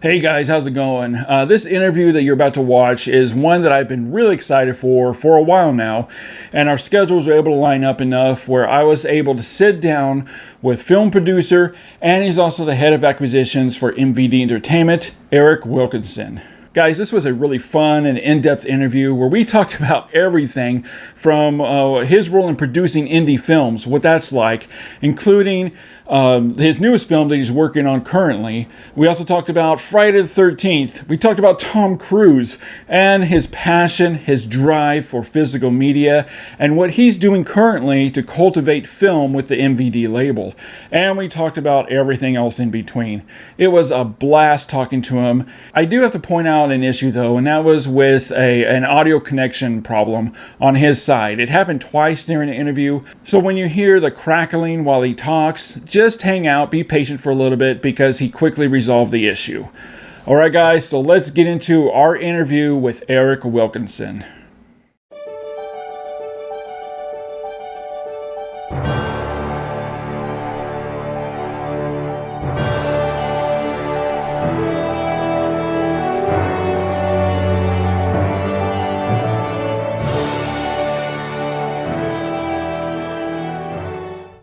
Hey guys, how's it going? This interview that you're about to watch is one that I've been really excited for a while now, and our schedules were able to line up enough where I was able to sit down with film producer, and he's also the head of acquisitions for MVD Entertainment, Eric Wilkinson. Guys, this was a really fun and in-depth interview where we talked about everything from his role in producing indie films, what that's like, including his newest film that he's working on currently. We also talked about Friday the 13th. We talked about Tom Cruise and his passion, his drive for physical media, and what he's doing currently to cultivate film with the MVD label. And we talked about everything else in between. It was a blast talking to him. I do have to point out an issue though, and that was with an audio connection problem on his side. It happened twice during the interview, so when you hear the crackling while he talks, just hang out, be patient for a little bit because he quickly resolved the issue. Alright guys, so let's get into our interview with Eric Wilkinson.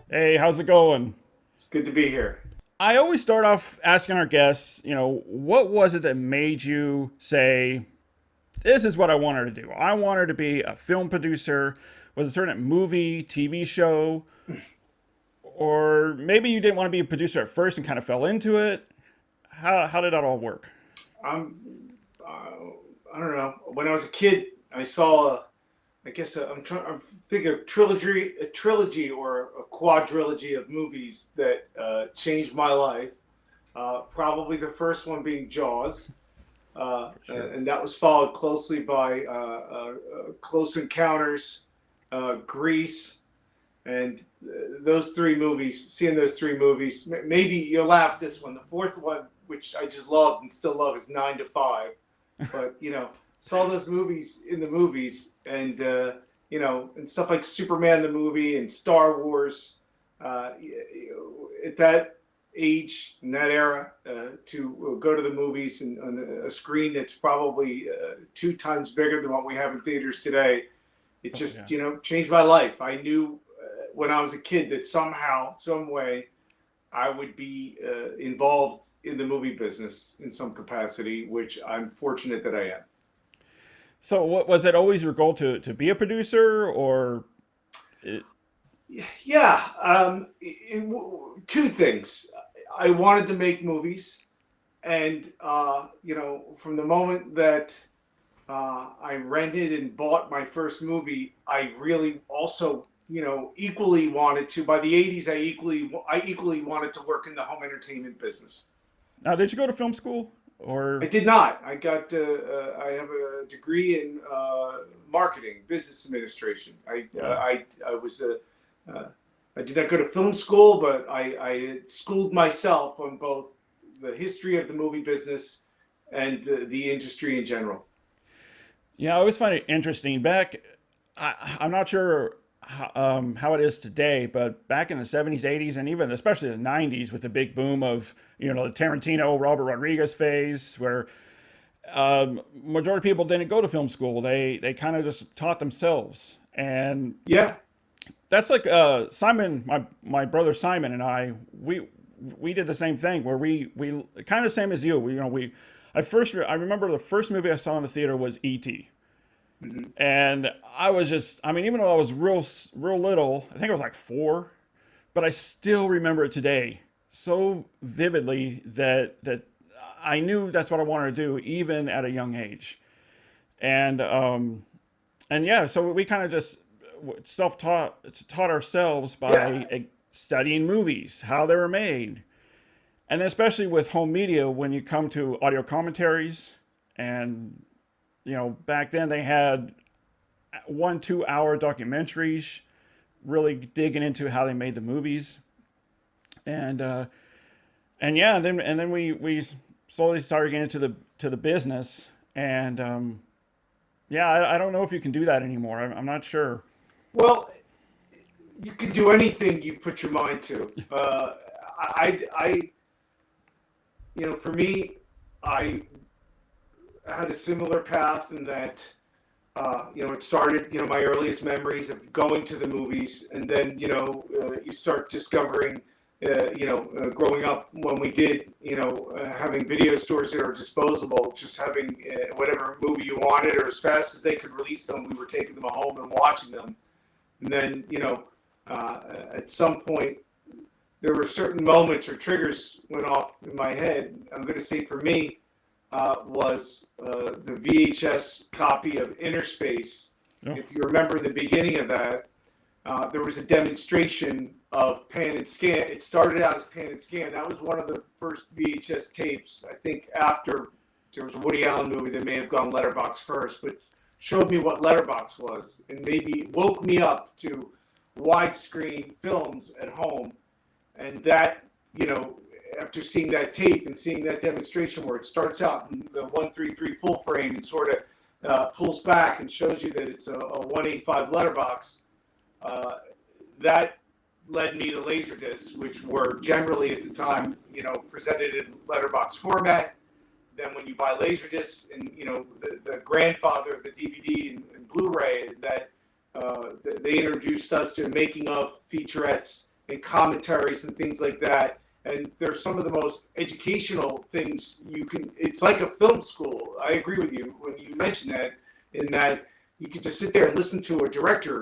Hey, how's it going? It's good to be here. I always start off asking our guests, what was it that made you say, this is what I wanted to do? I wanted to be a film producer. Was it a certain movie, TV show? Or maybe you didn't want to be a producer at first and kind of fell into it? How did that all work? I'm, I don't know. When I was a kid, I saw, I'm thinking a trilogy or a quadrilogy of movies that changed my life. Probably the first one being Jaws, Sure. and that was followed closely by Close Encounters, Grease, and those three movies. Seeing those three movies, maybe you'll laugh. This one, the fourth one, which I just loved and still love, is 9 to 5. But saw those movies in the movies, and and stuff like Superman the movie and Star Wars. At that age, in that era, to go to the movies and on a screen that's probably 2 times bigger than what we have in theaters today, it just changed my life. I knew when I was a kid that somehow, some way, I would be involved in the movie business in some capacity, which I'm fortunate that I am. So what was it always your goal to be a producer or it, Yeah, two things. I wanted to make movies, and from the moment that I rented and bought my first movie, I really also, equally wanted to. By the '80s, I equally wanted to work in the home entertainment business. now did you go to film school I or did not. I have a degree in marketing, business administration. wow. I was a I did not go to film school, but I schooled myself on both the history of the movie business and the industry in general. Yeah, I always find it interesting. I'm not sure how it is today, but back in the 70s, 80s, and even especially the 90s, with the big boom of the Tarantino, Robert Rodriguez phase, where majority of people didn't go to film school. They kind of just taught themselves, and Yeah, that's like Simon, my brother Simon and we did the same thing where we kind of same as you. I remember the first movie I saw in the theater was E.T. And I was just, I mean, even though I was real little, I think I was like 4, but I still remember it today so vividly that I knew that's what I wanted to do even at a young age. And and yeah, so we kind of just taught ourselves yeah, by studying movies, how they were made, and then especially with home media when you come to audio commentaries. And back then they had 1 2 hour documentaries really digging into how they made the movies. And yeah, and then we slowly started getting to the business. And yeah, I don't know if you can do that anymore. I'm not sure. well, you can do anything you put your mind to. I for me, I had a similar path in that, it started, my earliest memories of going to the movies, and then, you start discovering, growing up when we did, having video stores that are disposable, just having whatever movie you wanted, or as fast as they could release them, we were taking them home and watching them. And then, at some point, there were certain moments or triggers went off in my head. I'm going to say for me, was the VHS copy of Inner Space. Oh. If you remember the beginning of that, there was a demonstration of pan and scan. It started out as pan and scan. That was one of the first VHS tapes, I think, after there was a Woody Allen movie that may have gone letterbox first, but showed me what letterbox was and maybe woke me up to widescreen films at home. And that, after seeing that tape and seeing that demonstration where it starts out in the 133 full frame and sort of pulls back and shows you that it's a 185 letterbox, that led me to Laserdiscs, which were generally at the time, presented in letterbox format. Then when you buy Laserdiscs and, the grandfather of the DVD and Blu-ray, that they introduced us to making of featurettes and commentaries and things like that. And they're some of the most educational things it's like a film school. I agree with you when you mention that, in that you can just sit there and listen to a director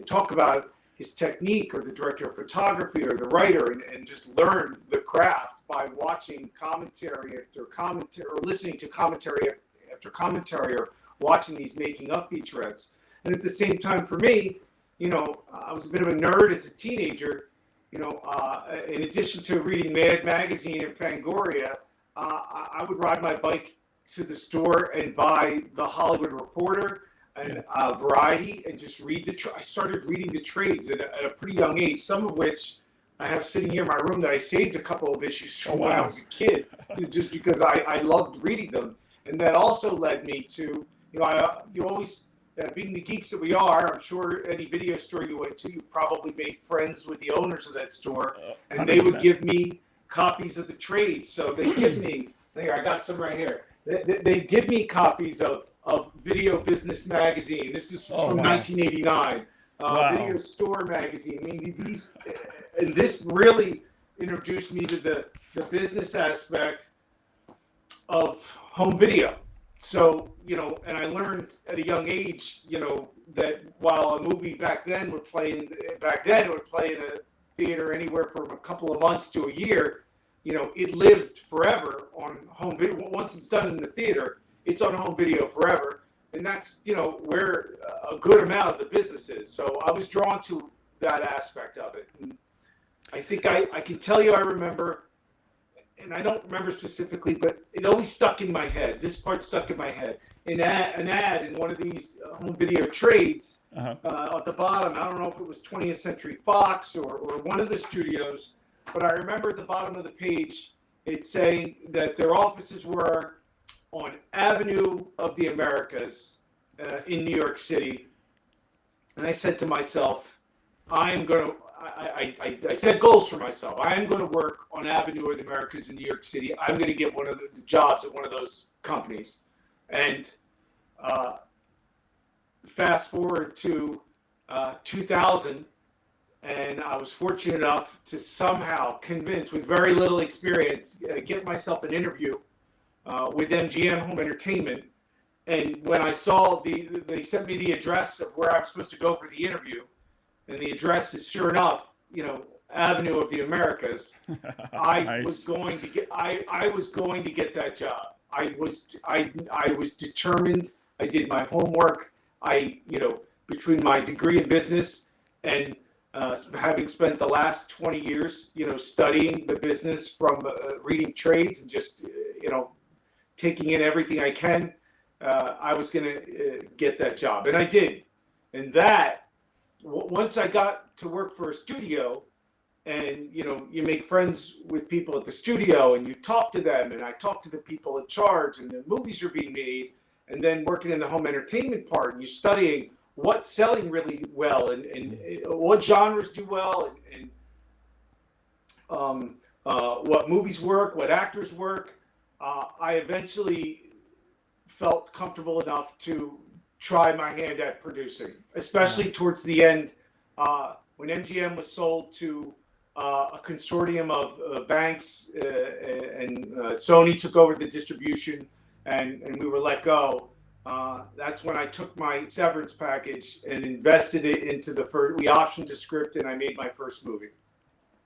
talk about his technique, or the director of photography, or the writer, and just learn the craft by watching commentary after commentary, or listening to commentary after commentary, or watching these making of featurettes. And at the same time, for me, I was a bit of a nerd as a teenager. In addition to reading Mad Magazine and Fangoria, I would ride my bike to the store and buy the Hollywood Reporter and Variety, and just read I started reading the trades at a pretty young age, some of which I have sitting here in my room that I saved a couple of issues from when I was a kid, just because I loved reading them. And that also led me to, you always, being the geeks that we are, I'm sure any video store you went to, you probably made friends with the owners of that store, and 100%. They would give me copies of the trades. So they give me, here, I got some right here. They give me copies of Video Business Magazine. This is from 1989. Video Store Magazine. I mean, and this really introduced me to the business aspect of home video. So, and I learned at a young age, that while a movie back then it would play in a theater anywhere from a couple of months to a year, it lived forever on home video. Once it's done in the theater, it's on home video forever. And that's, where a good amount of the business is. So I was drawn to that aspect of it. And I think I can tell you I remember, and I don't remember specifically, but it always stuck in my head. This part stuck in my head. An ad in one of these home video trades at the bottom. I don't know if it was 20th Century Fox or one of the studios, but I remember at the bottom of the page, it's saying that their offices were on Avenue of the Americas in New York City. And I said to myself, I set goals for myself. I am going to work on Avenue of the Americas in New York City. I'm going to get one of the jobs at one of those companies. And fast forward to 2000, and I was fortunate enough to somehow convince, with very little experience, get myself an interview with MGM Home Entertainment. And when I saw they sent me the address of where I was supposed to go for the interview, and the address is, sure enough, Avenue of the Americas. I was going to get that job. I was determined. I did my homework. Between my degree in business and having spent the last 20 years, studying the business from reading trades and just, taking in everything I can, I was going to get that job. And I did. And that, once I got to work for a studio, and you make friends with people at the studio and you talk to them, and I talk to the people in charge, and the movies are being made, and then working in the home entertainment part, and you're studying what's selling really well and what genres do well, and what movies work, what actors work. I eventually felt comfortable enough to try my hand at producing, especially towards the end when MGM was sold to a consortium of banks and Sony took over the distribution and we were let go. That's when I took my severance package and invested it into the first. We optioned the script and I made my first movie.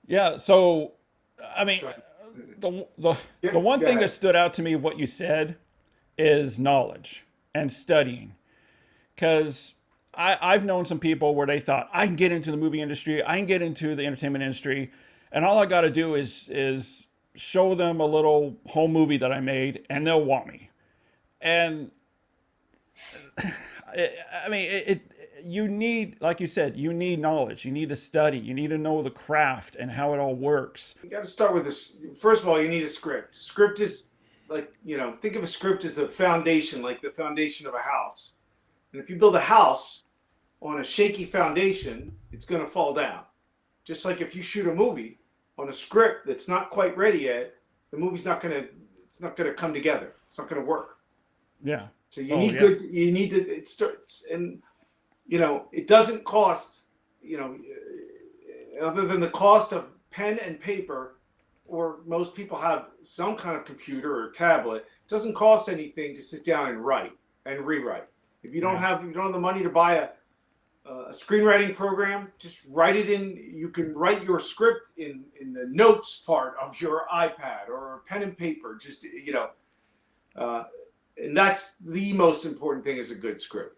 Yeah. So, I mean, the Yeah, one go thing that ahead. stood out to me of what you said is knowledge and studying. Because I've known some people where they thought, I can get into the movie industry, I can get into the entertainment industry, and all I got to do is show them a little home movie that I made, and they'll want me. And I mean, you need, like you said, you need knowledge, you need to study, you need to know the craft and how it all works. You got to start with this. First of all, you need a script. Script is like, think of a script as the foundation, like the foundation of a house. And if you build a house on a shaky foundation, it's going to fall down. Just like if you shoot a movie on a script that's not quite ready yet, the movie's not going to, it's not going to come together. It's not going to work. Yeah. So you need good, you need to, it starts, and, it doesn't cost, other than the cost of pen and paper, or most people have some kind of computer or tablet, it doesn't cost anything to sit down and write and rewrite. If you don't have the money to buy a screenwriting program, just write it in. You can write your script in the notes part of your iPad or pen and paper. Just and that's the most important thing is a good script.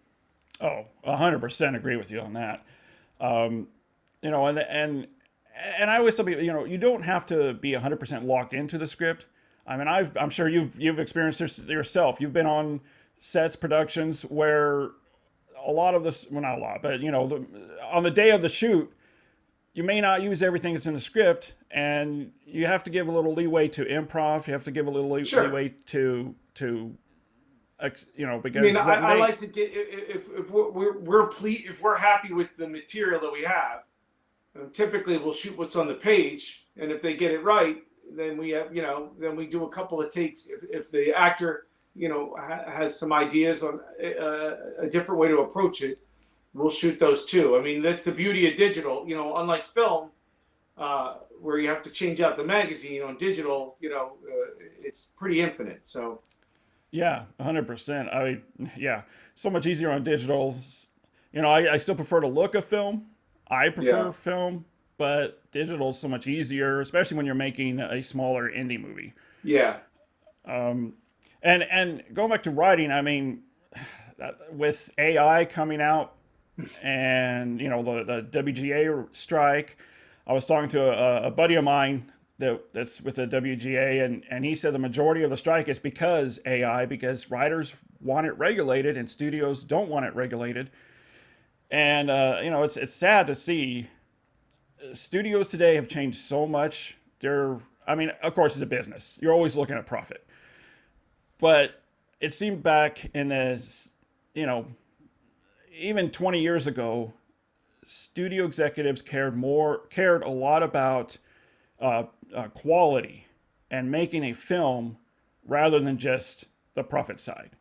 Oh, 100% agree with you on that. And I always tell people, you don't have to be 100% locked into the script. I mean, I'm sure you've experienced this yourself. You've been on sets, productions where a lot of this, well, not a lot, but on the day of the shoot, you may not use everything that's in the script, and you have to give a little leeway to improv. You have to give a little leeway to because I like to get if we're happy with the material that we have, typically we'll shoot what's on the page, and if they get it right, then we have then we do a couple of takes. If the actor has some ideas on a different way to approach it, we'll shoot those too. I mean, that's the beauty of digital. Unlike film, where you have to change out the magazine, on digital, it's pretty infinite. So. Yeah, 100%. So much easier on digital. I still prefer to look a film. I prefer film, but digital is so much easier, especially when you're making a smaller indie movie. Yeah. And going back to writing, I mean, with AI coming out and the WGA strike, I was talking to a buddy of mine that's with the WGA, and he said the majority of the strike is because writers want it regulated and studios don't want it regulated. And it's sad to see studios today have changed so much. Of course, it's a business. You're always looking at profit. But it seemed back in even 20 years ago, studio executives cared a lot about quality and making a film rather than just the profit side.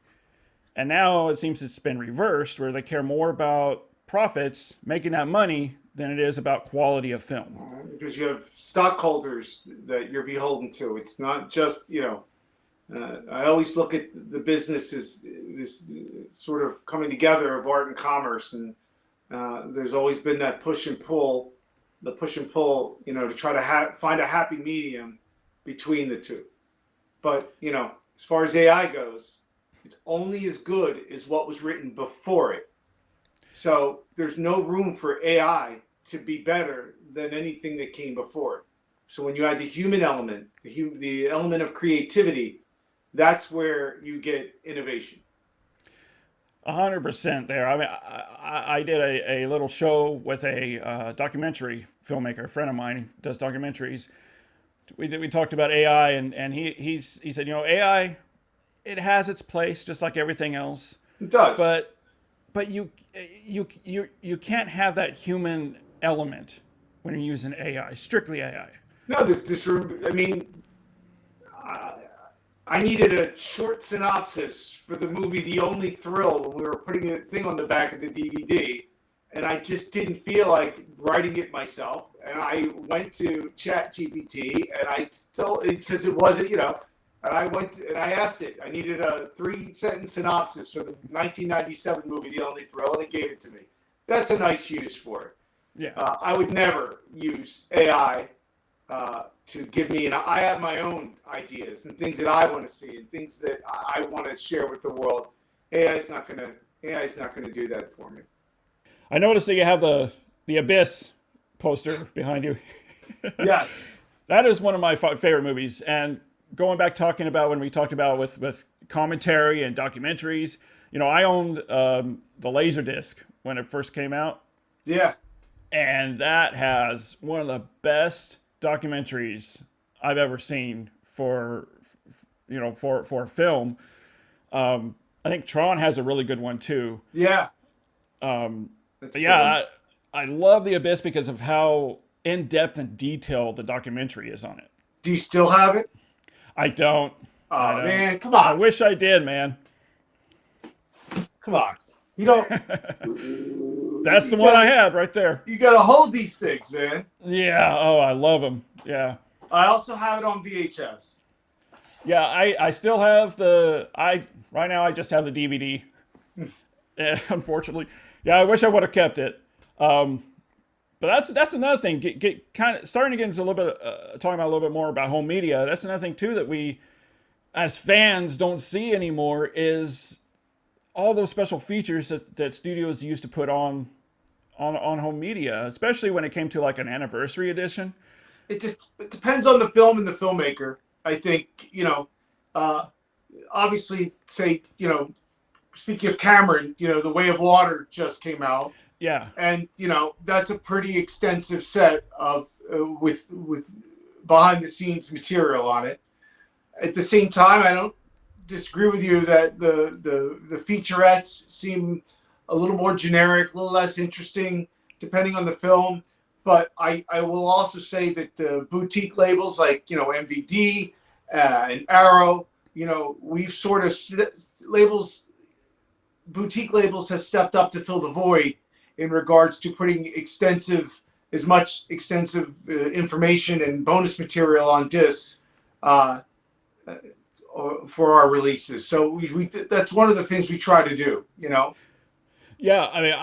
And now it seems it's been reversed, where they care more about profits, making that money, than it is about quality of film. Because you have stockholders that you're beholden to. It's not just, I always look at the business as this sort of coming together of art and commerce. And there's always been that push and pull, to try to find a happy medium between the two. But, as far as AI goes, it's only as good as what was written before it. So there's no room for AI to be better than anything that came before it. So when you add the human element, the element of creativity, that's where you get innovation. 100% there. I mean, I did a little show with a documentary filmmaker, a friend of mine who does documentaries. We talked about AI, and he said, AI, it has its place just like everything else. It does. But you can't have that human element when you're using AI, strictly AI. No, I needed a short synopsis for the movie The Only Thrill when we were putting a thing on the back of the DVD, and I just didn't feel like writing it myself. And I went to ChatGPT, and I told it because it wasn't, and I went and I asked it. I needed a 3-sentence synopsis for the 1997 movie The Only Thrill, and it gave it to me. That's a nice use for it. Yeah. I would never use AI to give me, and I have my own ideas and things that I want to see and things that I want to share with the world. AI is not gonna do that for me. I noticed that you have the Abyss poster behind you. Yes, that is one of my favorite movies. And going back talking about when we talked about with commentary and documentaries, I owned the Laserdisc when it first came out. Yeah, and that has one of the best documentaries I've ever seen for film. I think Tron has a really good one too. Yeah. But yeah, I love The Abyss because of how in depth and detailed the documentary is on it. Do you still have it? I don't. Oh man, come on! I wish I did, man. Come on, you don't. That's the one I had right there. You gotta hold these things, man. Yeah. Oh, I love them. Yeah. I also have it on VHS. Yeah, I still have right now I just have the DVD. Unfortunately. Yeah, I wish I would have kept it. But that's another thing. Get kind of starting to get into a little bit talking about a little bit more about home media. That's another thing too that we as fans don't see anymore is all those special features that studios used to put on home media, especially when it came to like an anniversary edition. It depends on the film and the filmmaker. I think, obviously, say, speaking of Cameron, The Way of Water just came out. Yeah. And, that's a pretty extensive set of, with behind the scenes material on it. At the same time, I don't disagree with you that the featurettes seem a little more generic, a little less interesting, depending on the film. But I will also say that the boutique labels like, MVD and Arrow, we've sort of boutique labels have stepped up to fill the void in regards to putting extensive information and bonus material on discs for our releases. So that's one of the things we try to do, Yeah, I mean,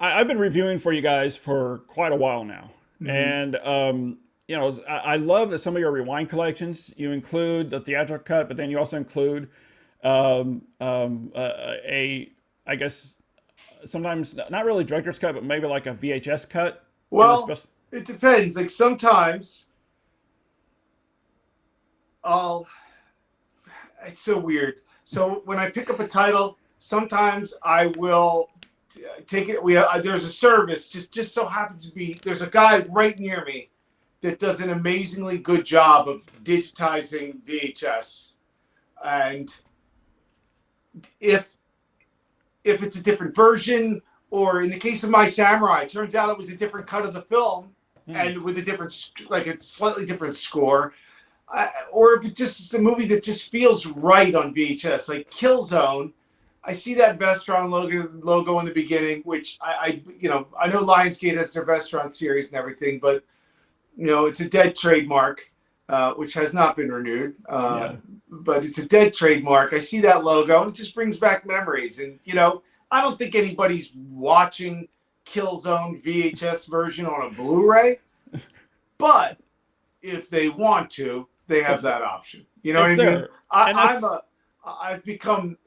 I've been reviewing for you guys for quite a while now, and I love that some of your rewind collections you include the theatrical cut, but then you also include I guess sometimes not really director's cut, but maybe like a VHS cut. Well, it depends. Like sometimes it's so weird. So when I pick up a title, sometimes I will take it. There's a service just so happens to be there's a guy right near me that does an amazingly good job of digitizing VHS, and if it's a different version, or in the case of My Samurai, it turns out it was a different cut of the film and with a slightly different score. Or if it just is a movie that just feels right on VHS, like Killzone. I see that Vestron logo in the beginning, which I know Lionsgate has their Vestron series and everything, but it's a dead trademark, which has not been renewed. But it's a dead trademark. I see that logo, and it just brings back memories. And I don't think anybody's watching Killzone VHS version on a Blu-ray, but if they want to, they have that option. You know what I mean? I've become,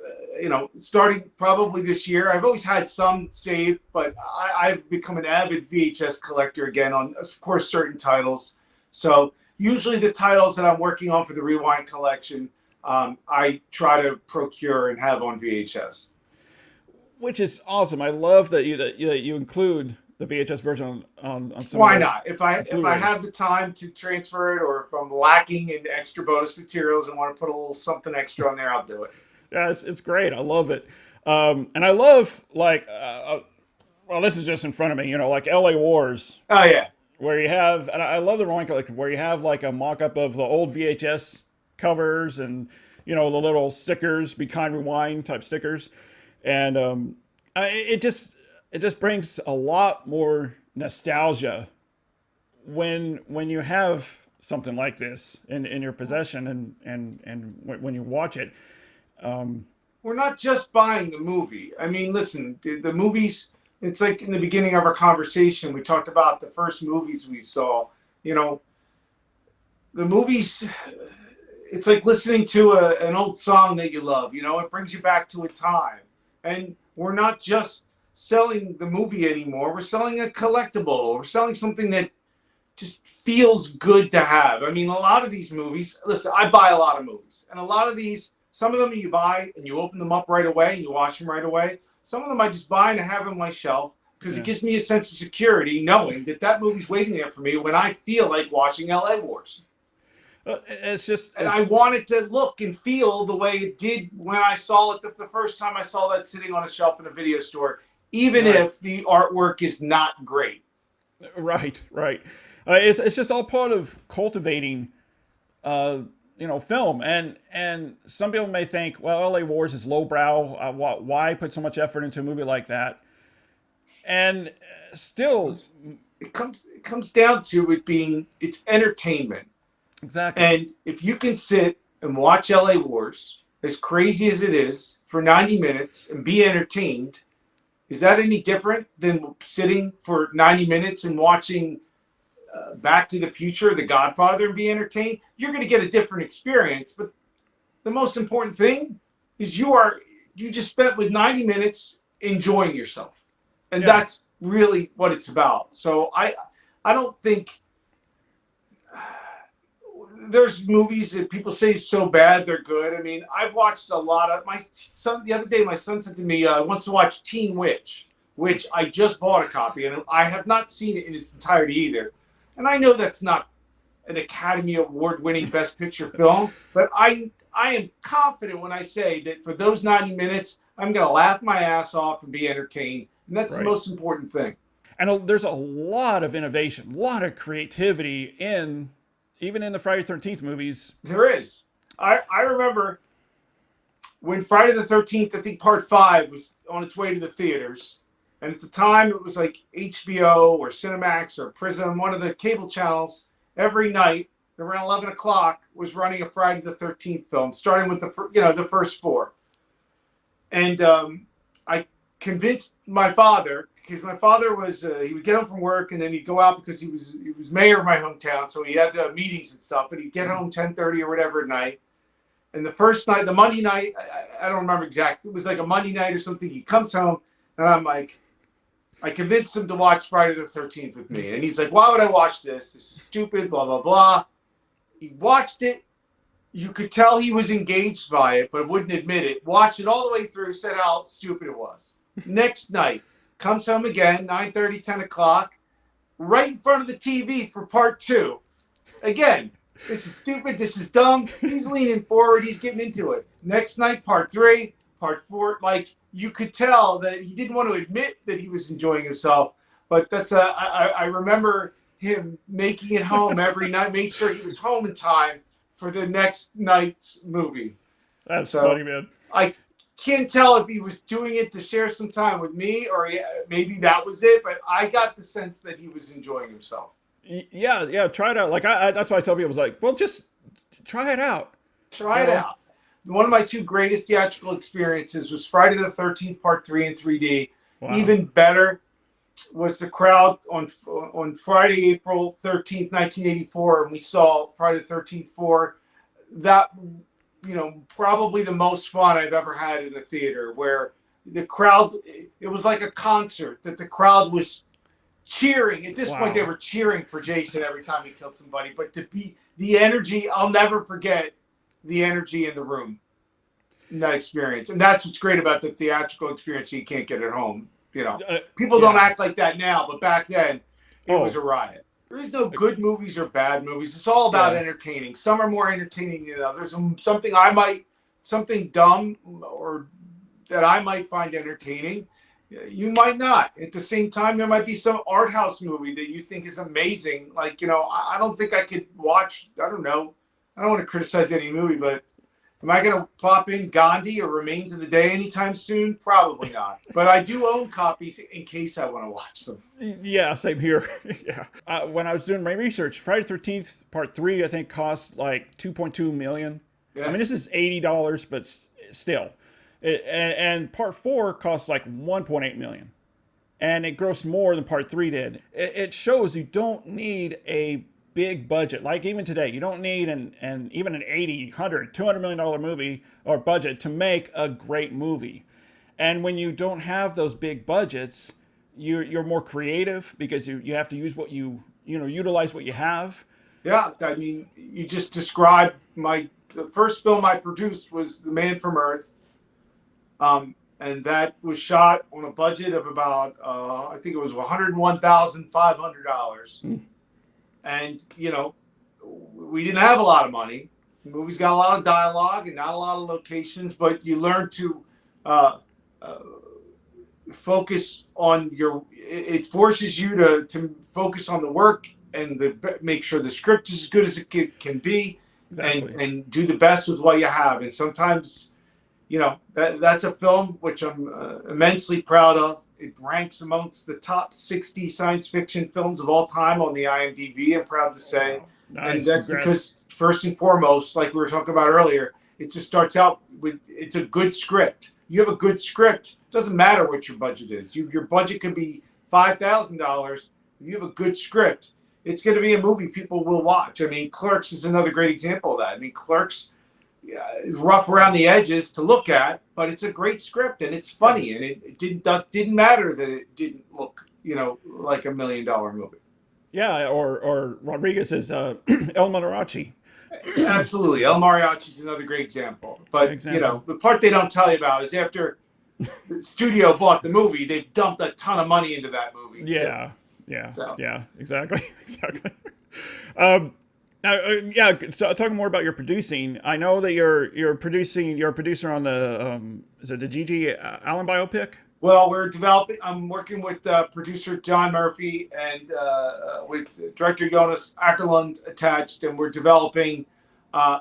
starting probably this year. I've always had some saved, but I've become an avid VHS collector again on, of course, certain titles. So usually the titles that I'm working on for the Rewind collection, I try to procure and have on VHS. Which is awesome. I love that you include the VHS version on some. Why not? If I have the time to transfer it, or if I'm lacking in extra bonus materials and want to put a little something extra on there, I'll do it. Yeah, it's great. I love it. And I love this is just in front of me. Like LA Wars. Oh yeah. Where you have, and I love the Rewind collection, where you have like a mock-up of the old VHS covers and the little stickers, "Be Kind, Rewind" type stickers, and it just brings a lot more nostalgia when you have something like this in your possession and when you watch it. We're not just buying the movie. I mean, listen, the movies, it's like in the beginning of our conversation, we talked about the first movies we saw. You know, the movies, it's like listening to an old song that you love. It brings you back to a time. And we're not just selling the movie anymore. We're selling a collectible. We're selling something that just feels good to have. I mean, a lot of these movies, listen, I buy a lot of movies. And a lot of these, some of them you buy and you open them up right away and you watch them right away. Some of them I just buy and I have on my shelf because it gives me a sense of security knowing that movie's waiting there for me when I feel like watching LA Wars. And I want it to look and feel the way it did when I saw it the first time I saw that sitting on a shelf in a video store, even if the artwork is not great. Right. It's just all part of cultivating, film. And some people may think, well, LA Wars is lowbrow. Why put so much effort into a movie like that? And still, it comes down to it being it's entertainment. Exactly. And if you can sit and watch LA Wars, as crazy as it is, for 90 minutes and be entertained, is that any different than sitting for 90 minutes and watching Back to the Future, The Godfather, and be entertained? You're going to get a different experience. But the most important thing is you just spent with 90 minutes enjoying yourself. And that's really what it's about. So I don't think there's movies that people say so bad they're good. I mean, I've watched a lot of my son. The other day, my son said to me, wants to watch Teen Witch, which I just bought a copy, and I have not seen it in its entirety either. And I know that's not an Academy Award-winning Best Picture film, but I am confident when I say that for those 90 minutes, I'm going to laugh my ass off and be entertained, and that's the most important thing. And there's a lot of innovation, a lot of creativity even in the Friday the 13th movies. There is. I remember when Friday the 13th, I think Part 5 was on its way to the theaters. And at the time, it was like HBO or Cinemax or Prism, one of the cable channels, every night around 11 o'clock was running a Friday the 13th film, starting with the first four. And I convinced my father, because my father was he would get home from work and then he'd go out because he was mayor of my hometown, so he had meetings and stuff. But he'd get home 10:30 or whatever at night. And the first night, the Monday night, I don't remember exactly. It was like a Monday night or something. He comes home and I'm like, I convinced him to watch Friday the 13th with me, and he's like, "Why would I watch this? This is stupid." Blah blah blah. He watched it. You could tell he was engaged by it, but wouldn't admit it. Watched it all the way through. Said how stupid it was. Next night. Comes home again, 9:30, 10 o'clock, right in front of the TV for Part 2. Again, this is stupid, this is dumb. He's leaning forward, he's getting into it. Next night, Part 3, Part 4. Like, you could tell that he didn't want to admit that he was enjoying himself. But I remember him making it home every night, made sure he was home in time for the next night's movie. That's funny, man. I can't tell if he was doing it to share some time with me or maybe that was it, but I got the sense that he was enjoying himself. Yeah, try it out. Like that's why I tell people, I was like, well, just try it out. Try it out. One of my two greatest theatrical experiences was Friday the 13th, Part 3 in 3D. Wow. Even better was the crowd on Friday, April 13th, 1984, and we saw Friday the 13th 4. That, probably the most fun I've ever had in a theater, where the crowd, it was like a concert, that the crowd was cheering. At this point, they were cheering for Jason every time he killed somebody. But to be the energy, I'll never forget the energy in the room in that experience. And that's what's great about the theatrical experience you can't get at home. People don't act like that now, but back then, it was a riot. There is no good movies or bad movies. It's all about entertaining. Some are more entertaining than others. Something dumb or that I might find entertaining, you might not. At the same time, there might be some art house movie that you think is amazing. Like, I don't think I could watch, I don't know, I don't want to criticize any movie, but am I going to pop in Gandhi or Remains of the Day anytime soon? Probably not. But I do own copies in case I want to watch them. Yeah, same here. Yeah. When I was doing my research, Friday the 13th Part 3, I think, cost like 2.2 million. Yeah. I mean, this is $80, but still. And Part 4 cost like 1.8 million. And it grossed more than Part 3 did. It shows you don't need a big budget. Like even today, you don't need even an 80, 100, $200 million movie or budget to make a great movie. And when you don't have those big budgets, you're more creative because you have to use what utilize what you have. Yeah, I mean, you just described the first film I produced was The Man from Earth, and that was shot on a budget of about I think it was $101,500, and we didn't have a lot of money. The movie's got a lot of dialogue and not a lot of locations, but you learn to focus on it forces you to focus on the work and make sure the script is as good as it can be. Exactly. and do the best with what you have. And sometimes, that's a film which I'm immensely proud of. It ranks amongst the top 60 science fiction films of all time on the IMDb, I'm proud to say. Wow. Nice. And that's because, first and foremost, like we were talking about earlier, it just starts out with, it's a good script. You have a good script, it doesn't matter what your budget is. Your budget could be $5,000. If you have a good script, it's going to be a movie people will watch. I mean, Clerks is another great example of that. I mean, Clerks is rough around the edges to look at, but it's a great script and it's funny, and it didn't matter that it didn't look, like $1 million movie. Yeah, or Rodriguez's El Mariachi. Absolutely, El Mariachi is another great example. But the part they don't tell you about is after the studio bought the movie, they dumped a ton of money into that movie. Yeah. So. Yeah, exactly. So talking more about your producing, I know that you're a producer on the is it the G.G. Allen biopic? Well, I'm working with producer John Murphy and with director Jonas Ackerlund attached, and we're developing a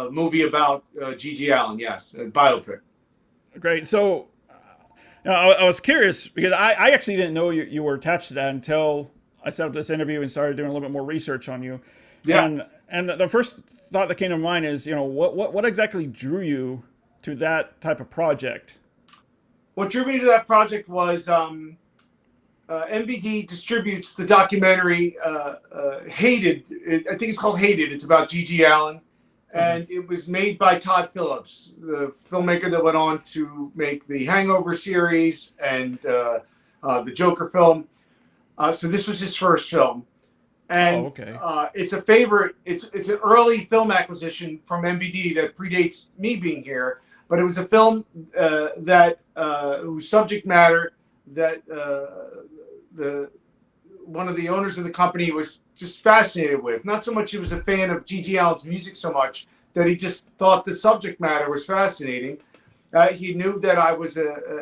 movie about G.G. Allen. Yes, a biopic. Great. So. I was curious because I actually didn't know you were attached to that until I set up this interview and started doing a little bit more research on you. Yeah. And the first thought that came to mind is, what exactly drew you to that type of project? What drew me to that project was MVD distributes the documentary Hated. I think it's called Hated. It's about G.G. Allen. And it was made by Todd Phillips, the filmmaker that went on to make the Hangover series and the Joker film. So this was his first film. And it's a favorite. It's an early film acquisition from MVD that predates me being here. But it was a film whose subject matter that one of the owners of the company was just fascinated with. Not so much he was a fan of G.G. Allen's music so much that he just thought the subject matter was fascinating. He knew that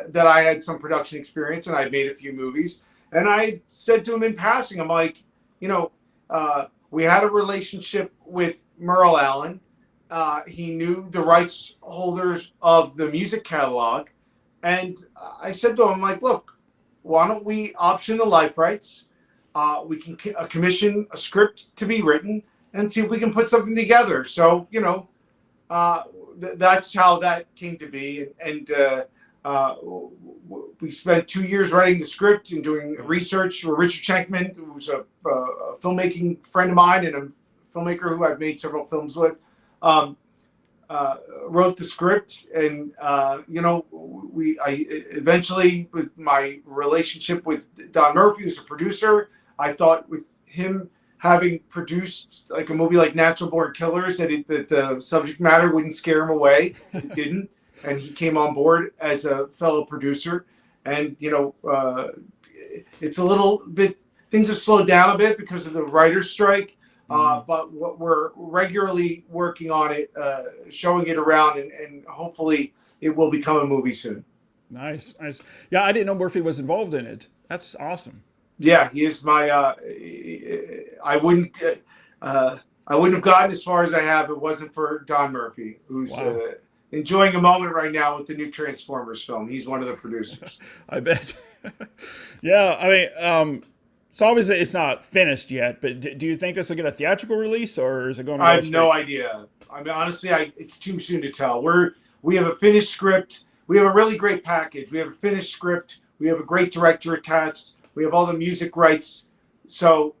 that I had some production experience and I'd made a few movies. And I said to him in passing, I'm like, we had a relationship with Merle Allen. He knew the rights holders of the music catalog. And I said to him, like, look, why don't we option the life rights? We can commission a script to be written and see if we can put something together. So, that's how that came to be. And we spent 2 years writing the script and doing research for Richard Schenkman, who's a filmmaking friend of mine and a filmmaker who I've made several films with. Wrote the script, and I eventually, with my relationship with Don Murphy, who's a producer, I thought with him having produced like a movie like Natural Born Killers that the subject matter wouldn't scare him away. It didn't, and he came on board as a fellow producer. And it's a little bit, things have slowed down a bit because of the writer's strike. But what we're regularly working on it, showing it around, and hopefully it will become a movie soon. Nice. Yeah, I didn't know Murphy was involved in it. That's awesome. Yeah, he is my. I wouldn't. I wouldn't have gotten as far as I have if it wasn't for Don Murphy, who's Wow. enjoying a moment right now with the new Transformers film. He's one of the producers. I bet. Yeah, I mean, so obviously it's not finished yet, but do you think this will get a theatrical release, or is it going to I go have no straight? idea. I mean, honestly, it's too soon to tell. We have a finished script. We have a really great package. We have a finished script. We have a great director attached. We have all the music rights. So,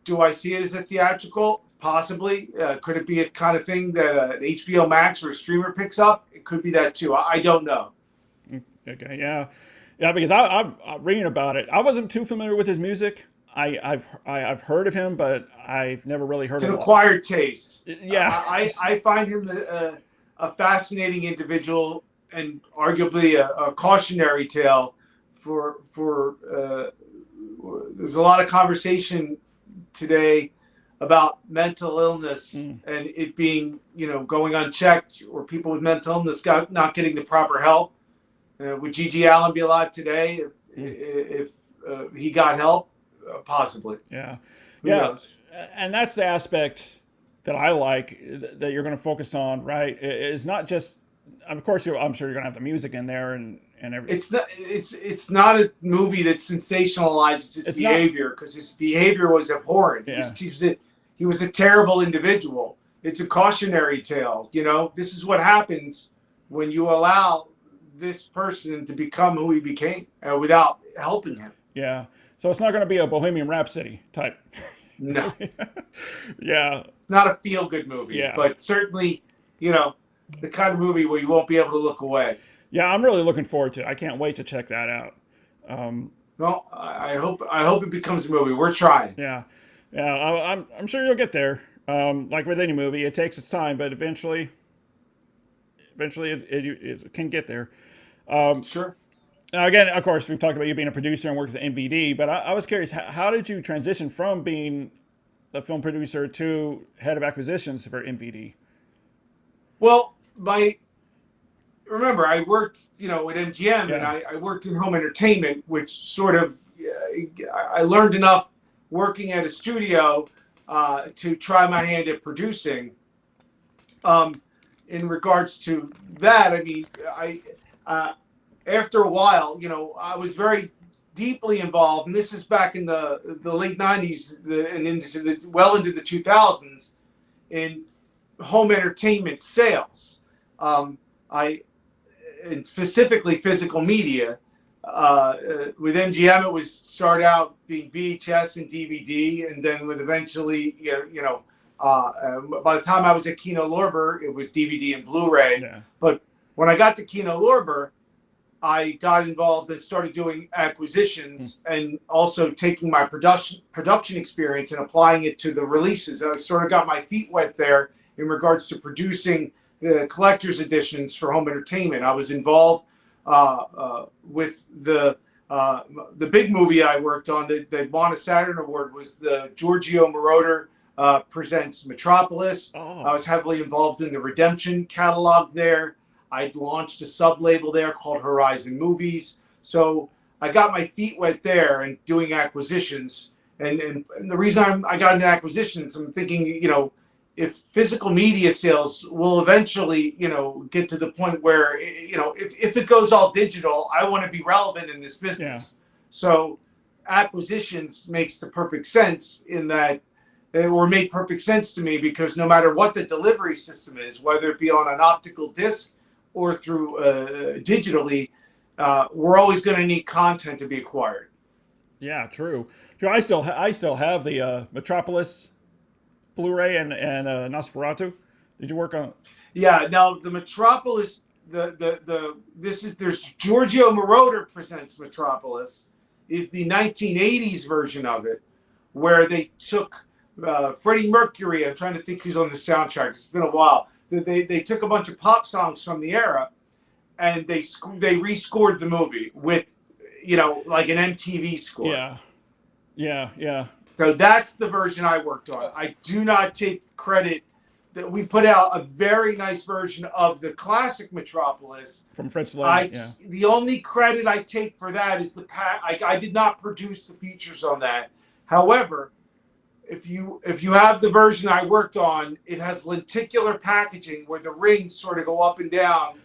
do I see it as a theatrical? Possibly. Could it be a kind of thing that an HBO Max or a streamer picks up? It could be that too. I don't know. Okay, yeah, yeah, because I'm reading about it. I wasn't too familiar with his music. I've heard of him, but I've never really heard It's a an lot. acquired taste. Yeah, I find him a fascinating individual and arguably a cautionary tale for there's a lot of conversation today about mental illness and it being going unchecked, or people with mental illness not getting the proper help. Would Gigi Allen be alive today if he got help? Possibly. yeah, Who yeah, knows? and that's the aspect that I like that you're going to focus on, right? It's not just, of course, I'm sure you're going to have the music in there and everything. It's not a movie that sensationalizes his It's behavior, because his behavior was abhorrent. Yeah. He was a terrible individual. It's a cautionary tale. This is what happens when you allow this person to become who he became without helping him. Yeah. So it's not going to be a Bohemian Rhapsody type. No, Yeah. it's not a feel-good movie, Yeah. but certainly, the kind of movie where you won't be able to look away. Yeah, I'm really looking forward to it. I can't wait to check that out. Well, I hope it becomes a movie. We're trying. Yeah. Yeah, I'm sure you'll get there. Like with any movie, it takes its time, but eventually it can get there. Sure. Now, again, of course, we've talked about you being a producer and working at MVD, but I was curious, how did you transition from being a film producer to head of acquisitions for MVD? Well, remember, I worked, at MGM, Yeah. and I worked in home entertainment, which sort of, I learned enough working at a studio to try my hand at producing. In regards to that, I mean, after a while, I was very deeply involved, and this is back in the late '90s and into the 2000s in home entertainment sales. And specifically physical media. With MGM, it was start out being VHS and DVD, and then with eventually, by the time I was at Kino Lorber, it was DVD and Blu-ray. Yeah. But when I got to Kino Lorber, I got involved and started doing acquisitions and also taking my production experience and applying it to the releases. I sort of got my feet wet there in regards to producing the collector's editions for home entertainment. I was involved with the big movie I worked on that won a Saturn Award was the Giorgio Moroder presents Metropolis. Oh. I was heavily involved in the Redemption catalog there. I launched a sub-label there called Horizon Movies. So I got my feet wet there and doing acquisitions. And the reason I got into acquisitions, I'm thinking, if physical media sales will eventually, get to the point where, if it goes all digital, I want to be relevant in this business. Yeah. So acquisitions makes the perfect sense in that, or made perfect sense to me, because no matter what the delivery system is, whether it be on an optical disc or through digitally, we're always going to need content to be acquired. Yeah, true. I still have the Metropolis Blu-ray and Nosferatu. Did you work on? Yeah. Now the Metropolis, there's Giorgio Moroder presents Metropolis, is the 1980s version of it, where they took Freddie Mercury. I'm trying to think who's on the soundtrack. It's been a while. They took a bunch of pop songs from the era, and they rescored the movie with, like an MTV score. Yeah, yeah, yeah. So that's the version I worked on. I do not take credit that we put out a very nice version of the classic Metropolis from Fred Slade. Yeah. The only credit I take for that is I did not produce the features on that. However, if you have the version I worked on, it has lenticular packaging where the rings sort of go up and down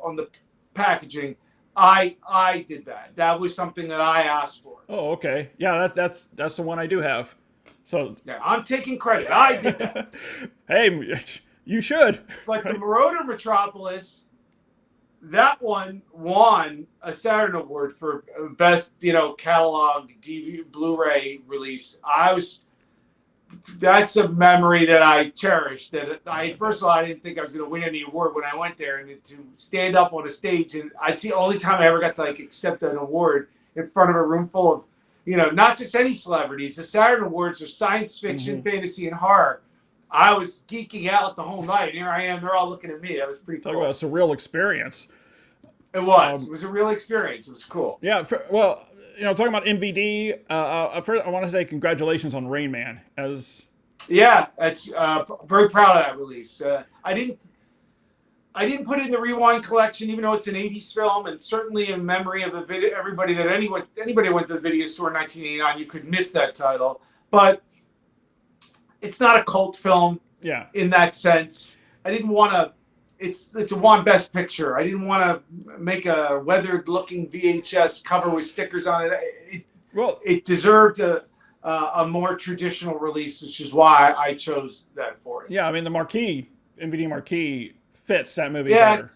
on the packaging. I did that. That was something that I asked for. Oh, okay. Yeah, that's the one I do have. So yeah, I'm taking credit. I did that. Hey, you should. But the Marauder Metropolis, that one won a Saturn Award for best, catalog DVD Blu-ray release. That's a memory that I cherish. That first of all, I didn't think I was going to win any award when I went there, and to stand up on a stage, and it's the only time I ever got to accept an award in front of a room full of, not just any celebrities. The Saturn Awards are science fiction, fantasy, and horror. I was geeking out the whole night. Here I am. They're all looking at me. That was pretty cool. Talk about a surreal experience. It was. It was a real experience. It was cool. Yeah. Talking about MVD, first I want to say congratulations on Rain Man. Yeah, it's very proud of that release. I didn't put it in the Rewind collection, even though it's an '80s film, and certainly in memory of the video. Everybody went to the video store in 1989, you could miss that title, but it's not a cult film. Yeah. In that sense, I didn't want to. It's a won Best Picture. I didn't want to make a weathered-looking VHS cover with stickers on it. It deserved a more traditional release, which is why I chose that for it. Yeah, I mean the MVD marquee fits that movie better.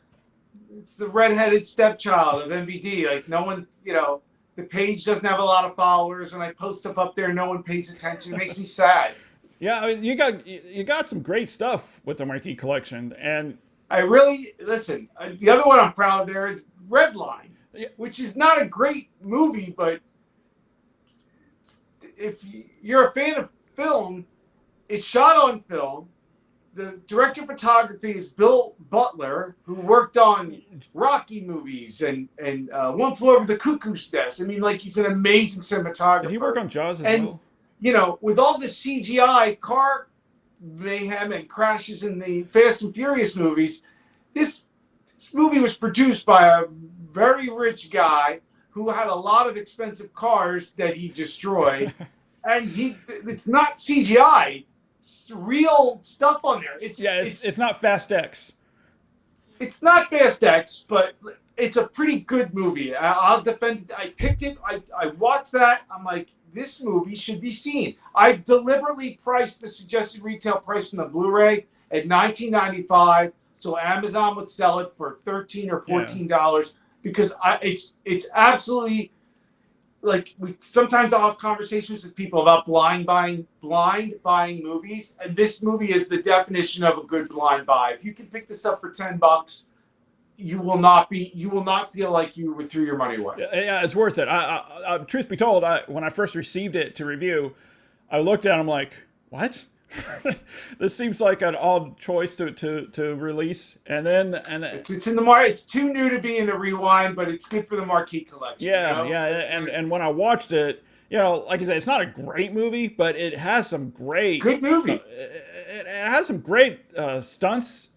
It's the redheaded stepchild of MVD. Like no one, the page doesn't have a lot of followers. When I post stuff up there, no one pays attention. It makes me sad. Yeah, I mean you got some great stuff with the marquee collection, and I really listen. The other one I'm proud of there is Redline, which is not a great movie, but if you're a fan of film, it's shot on film. The director of photography is Bill Butler, who worked on Rocky movies and One Flew Over the Cuckoo's Nest. I mean, he's an amazing cinematographer. Did he work on Jaws as well? With all the CGI car mayhem and crashes in the Fast and Furious movies, this movie was produced by a very rich guy who had a lot of expensive cars that he destroyed, and it's not CGI. It's real stuff on there. It's not Fast X. It's not Fast X, but it's a pretty good movie. I'll defend it. I picked it. I watched that. I'm like, this movie should be seen. I deliberately priced the suggested retail price on the Blu-ray at $19.95, so Amazon would sell it for $13 or $14 because it's absolutely we sometimes I'll have conversations with people about blind buying movies, and this movie is the definition of a good blind buy. If you can pick this up for $10, you will not feel like you threw your money away. Yeah, it's worth it. I truth be told, when I first received it to review, I looked at it, I'm like, what? This seems like an odd choice to release, and it's in the market. It's too new to be in the Rewind, but it's good for the marquee collection. Yeah, and when I watched it, like I said, it's not a great movie, but it has some good movie. It has some great stunts.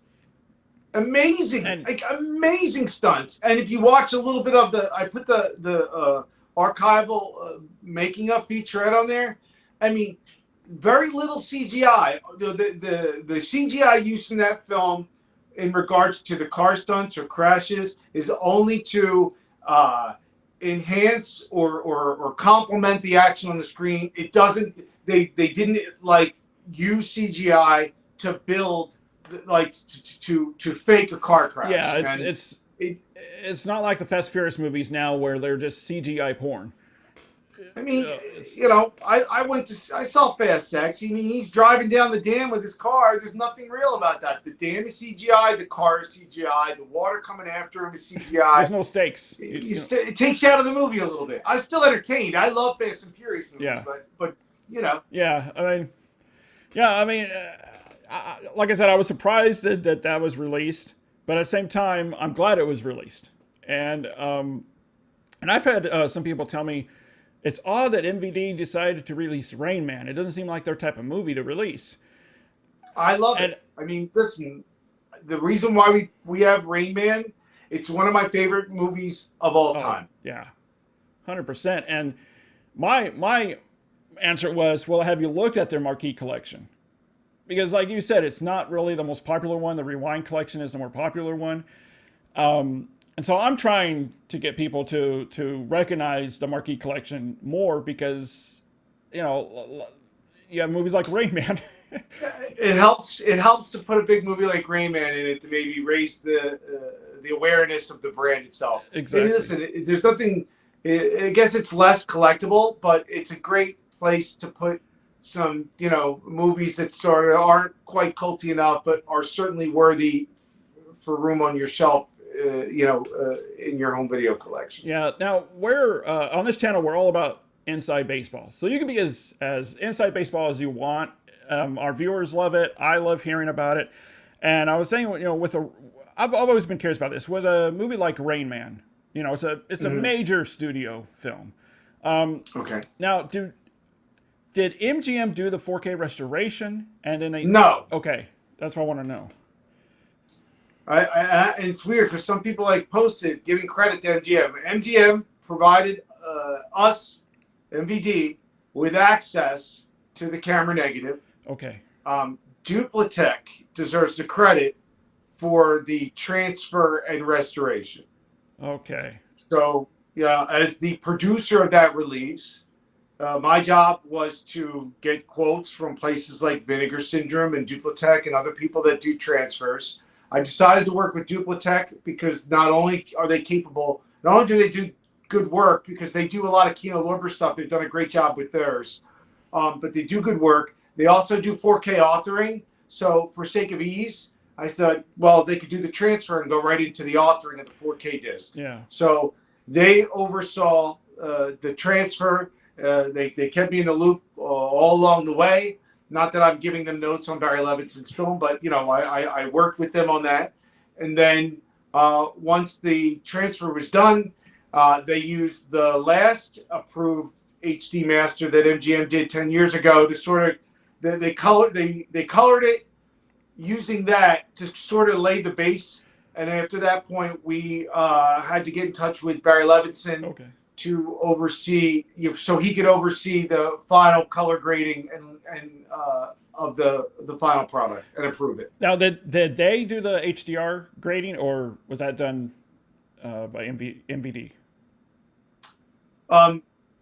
Amazing, amazing stunts. And if you watch a little bit of I put the archival making of featurette on there. I mean, very little CGI. The CGI use in that film, in regards to the car stunts or crashes, is only to enhance or complement the action on the screen. It doesn't. They didn't use CGI to build. To fake a car crash. Yeah, it's not like the Fast Furious movies now where they're just CGI porn. I mean, I saw Fast X. I mean, he's driving down the dam with his car. There's nothing real about that. The dam is CGI. The car is CGI. The water coming after him is CGI. There's no stakes. It takes you out of the movie a little bit. I'm still entertained. I love Fast and Furious movies, but Yeah, I mean. Like I said, I was surprised that was released, but at the same time, I'm glad it was released. And I've had some people tell me it's odd that MVD decided to release Rain Man. It doesn't seem like their type of movie to release. I love it. I mean, listen, the reason why we have Rain Man, it's one of my favorite movies of all time. Yeah, 100%. And my answer was, well, have you looked at their marquee collection? Because, like you said, it's not really the most popular one. The Rewind collection is the more popular one. And so I'm trying to get people to recognize the marquee collection more because, you know, you have movies like Rain Man. It helps. It helps to put a big movie like Rain Man in it to maybe raise the awareness of the brand itself. Exactly. And listen, there's nothing. I guess it's less collectible, but it's a great place to put some, movies that sort of aren't quite culty enough, but are certainly worthy for room on your shelf. In your home video collection. Yeah. Now, we're on this channel, we're all about inside baseball. So you can be as inside baseball as you want. Our viewers love it. I love hearing about it. And I was saying, I've always been curious about this. With a movie like Rain Man, it's a major studio film. Okay. Now, did MGM do the 4K restoration? And then they No. Okay, that's what I want to know. And it's weird because some people posted giving credit to MGM. MGM provided us, MVD, with access to the camera negative. Okay. Duplatech deserves the credit for the transfer and restoration. Okay. So, yeah, as the producer of that release, my job was to get quotes from places like Vinegar Syndrome and Duplatech and other people that do transfers. I decided to work with Duplatech because not only are they capable, not only do they do good work because they do a lot of Kino Lorber stuff. They've done a great job with theirs, but they do good work. They also do 4K authoring. So for sake of ease, I thought, well, they could do the transfer and go right into the authoring of the 4K disc. Yeah. So they oversaw the transfer. They kept me in the loop all along the way. Not that I'm giving them notes on Barry Levinson's film, but I worked with them on that. And then once the transfer was done, they used the last approved HD master that MGM did 10 years ago to sort of they colored it using that to sort of lay the base. And after that point, we had to get in touch with Barry Levinson. Okay. To oversee, so he could oversee the final color grading and of the final product and approve it. Now, did they do the HDR grading, or was that done by MVD?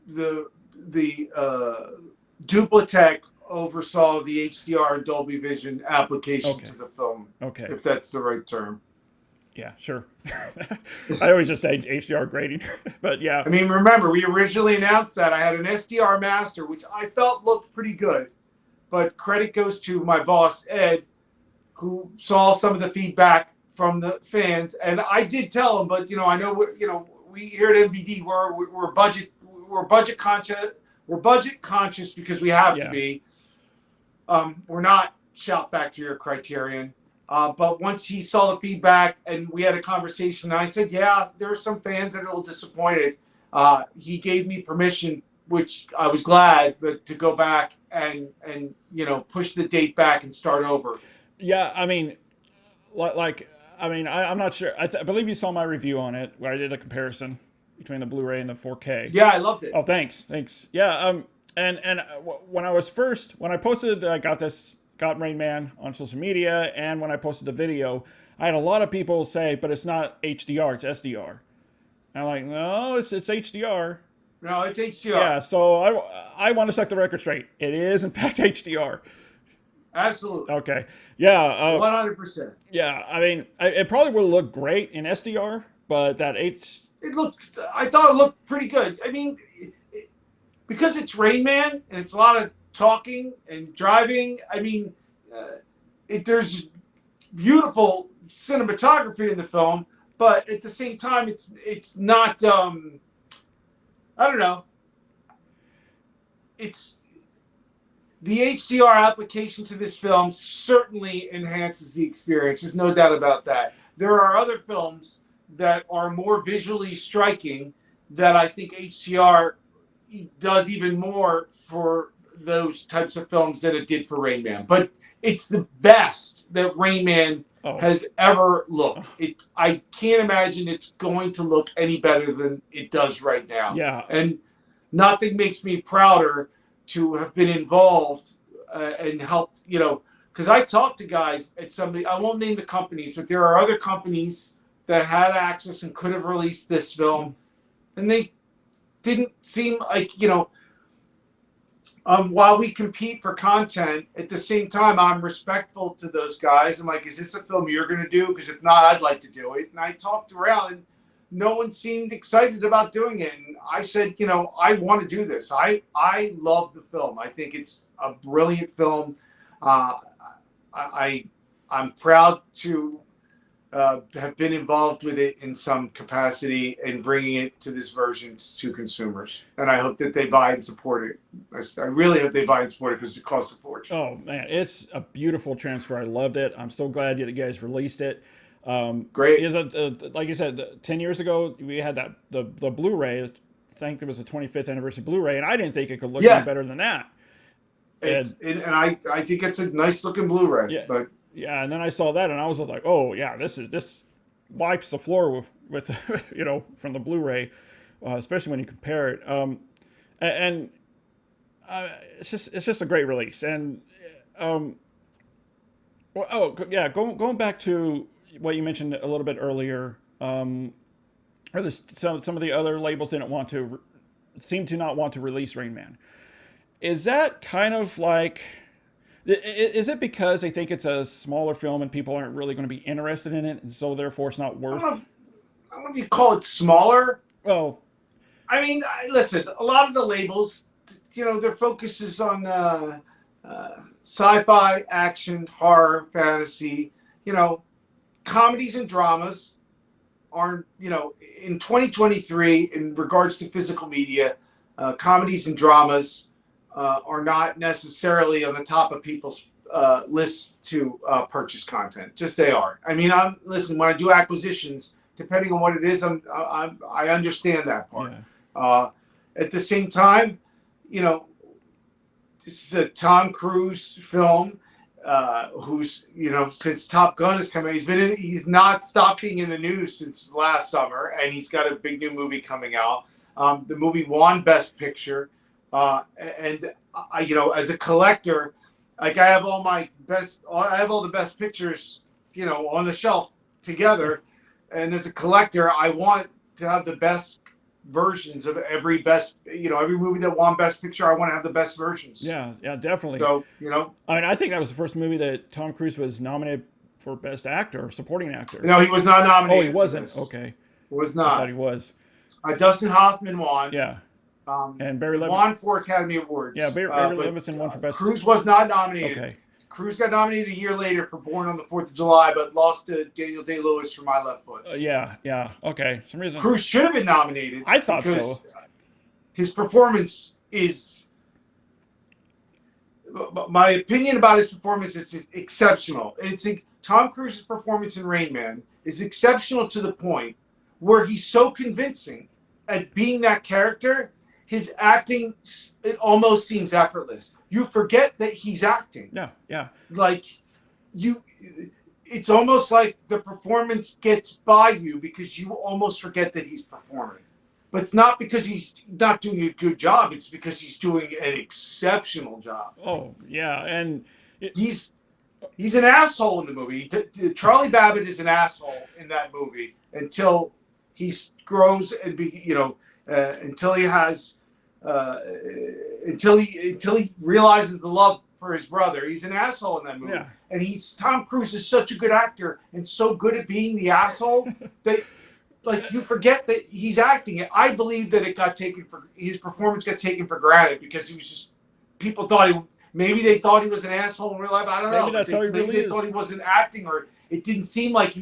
The Duplatech oversaw the HDR and Dolby Vision application to the film. Okay. If that's the right term. Yeah, sure. I always just say HDR grading, but yeah. I mean, remember, we originally announced that I had an SDR master, which I felt looked pretty good, but credit goes to my boss, Ed, who saw some of the feedback from the fans. And I did tell him, but, I know, we here at MVD, we're budget conscious because we have to be. We're not Shout Factory or Criterion. But once he saw the feedback and we had a conversation, and I said, yeah, there are some fans that are a little disappointed. He gave me permission, which I was glad, but to go back and push the date back and start over. Yeah, I mean, I'm not sure. I believe you saw my review on it where I did a comparison between the Blu-ray and the 4K. Yeah, I loved it. Oh, thanks. Yeah, and when I posted, I got Rain Man on social media, and when I posted the video, I had a lot of people say, but it's not HDR, it's SDR. And I'm like, no, it's HDR. No, it's HDR. Yeah, so I want to set the record straight. It is, in fact, HDR. Absolutely. Okay. Yeah. 100%. Yeah, I mean, it probably would look great in SDR, but I thought it looked pretty good. I mean, because it's Rain Man, and it's a lot of talking and driving. I mean, there's beautiful cinematography in the film, but at the same time, it's not. I don't know. It's the HDR application to this film certainly enhances the experience. There's no doubt about that. There are other films that are more visually striking that I think HDR does even more for those types of films than it did for Rain Man. But it's the best that Rain Man has ever looked. I can't imagine it's going to look any better than it does right now. Yeah. And nothing makes me prouder to have been involved and helped, because I talked to guys at somebody, I won't name the companies, but there are other companies that had access and could have released this film, and they didn't seem like, while we compete for content, at the same time, I'm respectful to those guys. I'm like, is this a film you're going to do? Because if not, I'd like to do it. And I talked around, and no one seemed excited about doing it. And I said, I want to do this. I love the film. I think it's a brilliant film. I'm proud to have been involved with it in some capacity and bringing it to this version to consumers. And I hope that they buy and support it. I really hope they buy and support it because it costs a fortune. Oh man, it's a beautiful transfer. I loved it. I'm so glad you guys released it. Great. Like you said, 10 years ago, we had the Blu-ray. I think it was the 25th anniversary Blu-ray, and I didn't think it could look any better than that. And I think it's a nice looking Blu-ray. Yeah, but yeah, and then I saw that, and I was like, oh yeah, this wipes the floor with from the Blu-ray, especially when you compare it. It's just a great release. And going back to what you mentioned a little bit earlier, some of the other labels seem to not want to release Rain Man. Is that kind of like, is it because they think it's a smaller film and people aren't really going to be interested in it, and so therefore it's not worth? I don't know if you call it smaller. Oh, I mean, listen, a lot of the labels, their focus is on sci-fi, action, horror, fantasy. Comedies and dramas are, in 2023, in regards to physical media, comedies and dramas are not necessarily on the top of people's lists to purchase content. Just they are. I mean, listen, when I do acquisitions, depending on what it is, I understand that part. Yeah. At the same time, this is a Tom Cruise film. Who's since Top Gun has come out, he's not stopped being in the news since last summer, and he's got a big new movie coming out. The movie won Best Picture, and I, as a collector, like I have all the best pictures, on the shelf together, and as a collector, I want to have the best versions of every movie that won Best Picture. I want to have the best versions. Yeah, definitely. So, I mean, I think that was the first movie that Tom Cruise was nominated for Best Actor, Supporting Actor. No, he was not nominated. Oh, he wasn't? Okay. Was not. I thought he was. Dustin Hoffman won. Yeah. And Barry Levinson won 4 Academy Awards. Yeah, Barry Levinson won for Best. Cruise was not nominated. Okay. Cruise got nominated a year later for Born on the 4th of July, but lost to Daniel Day-Lewis for My Left Foot. Yeah. Okay. Some reason Cruise should have been nominated. I thought so. His performance is, my opinion about his performance is exceptional. And Tom Cruise's performance in Rain Man is exceptional to the point where he's so convincing at being that character. His acting, it almost seems effortless. You forget that he's acting. Yeah. Like, it's almost like the performance gets by you because you almost forget that he's performing. But it's not because he's not doing a good job. It's because he's doing an exceptional job. Oh, yeah. And he's an asshole in the movie. Charlie Babbitt is an asshole in that movie until he grows and until he has until he realizes the love for his brother. He's an asshole in that movie. Yeah. And Tom Cruise is such a good actor and so good at being the asshole that you forget that he's acting it. I believe that his performance got taken for granted because he was just, people thought maybe they thought he was an asshole in real life. I don't know. Maybe they thought he wasn't acting, or it didn't seem like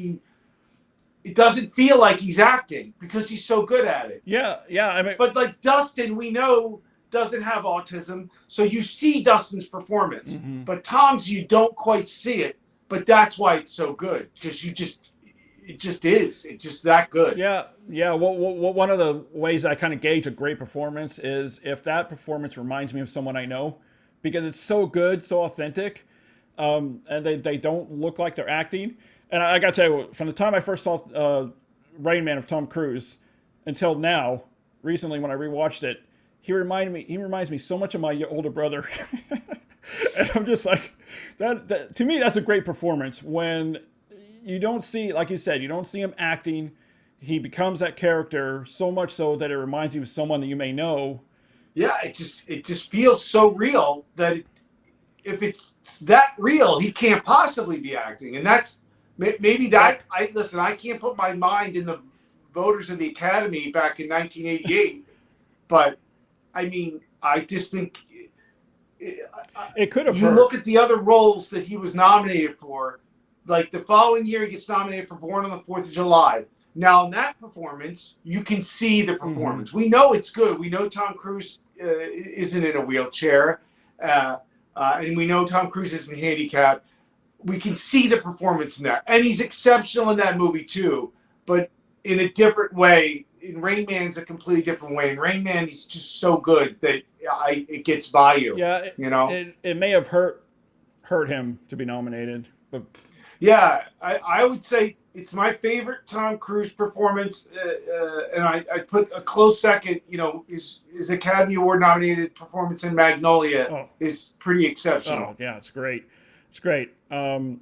it doesn't feel like he's acting because he's so good at it. Yeah. I mean, but like Dustin, we know doesn't have autism, so you see Dustin's performance. Mm-hmm. But Tom's, you don't quite see it. But that's why it's so good, because it just is. It's just that good. Yeah. Well, one of the ways I kind of gauge a great performance is if that performance reminds me of someone I know, because it's so good, so authentic, and they don't look like they're acting. And I got to tell you, from the time I first saw Rain Man of Tom Cruise until now, recently when I rewatched it, he reminds me so much of my older brother. And I'm just like, that to me, that's a great performance when you don't see, like you said, you don't see him acting. He becomes that character so much so that it reminds you of someone that you may know. Yeah, it just feels so real that if it's that real, he can't possibly be acting. And that's maybe that. Listen, I can't put my mind in the voters of the Academy back in 1988, but I mean, I just think it could have you hurt. look at the other roles that he was nominated for. Like the following year, he gets nominated for Born on the 4th of July. Now, in that performance, you can see the performance. We know it's good. We know Tom Cruise isn't in a wheelchair, and we know Tom Cruise isn't handicapped. We can see the performance in that, and he's exceptional in that movie too, but in a different way. In Rain Man's a completely different way. In Rain Man, he's just so good that it gets by you. Yeah, it may have hurt him to be nominated, but yeah, I would say it's my favorite Tom Cruise performance, and I put a close second. His Academy Award nominated performance in Magnolia is pretty exceptional. Oh yeah, it's great. It's great. And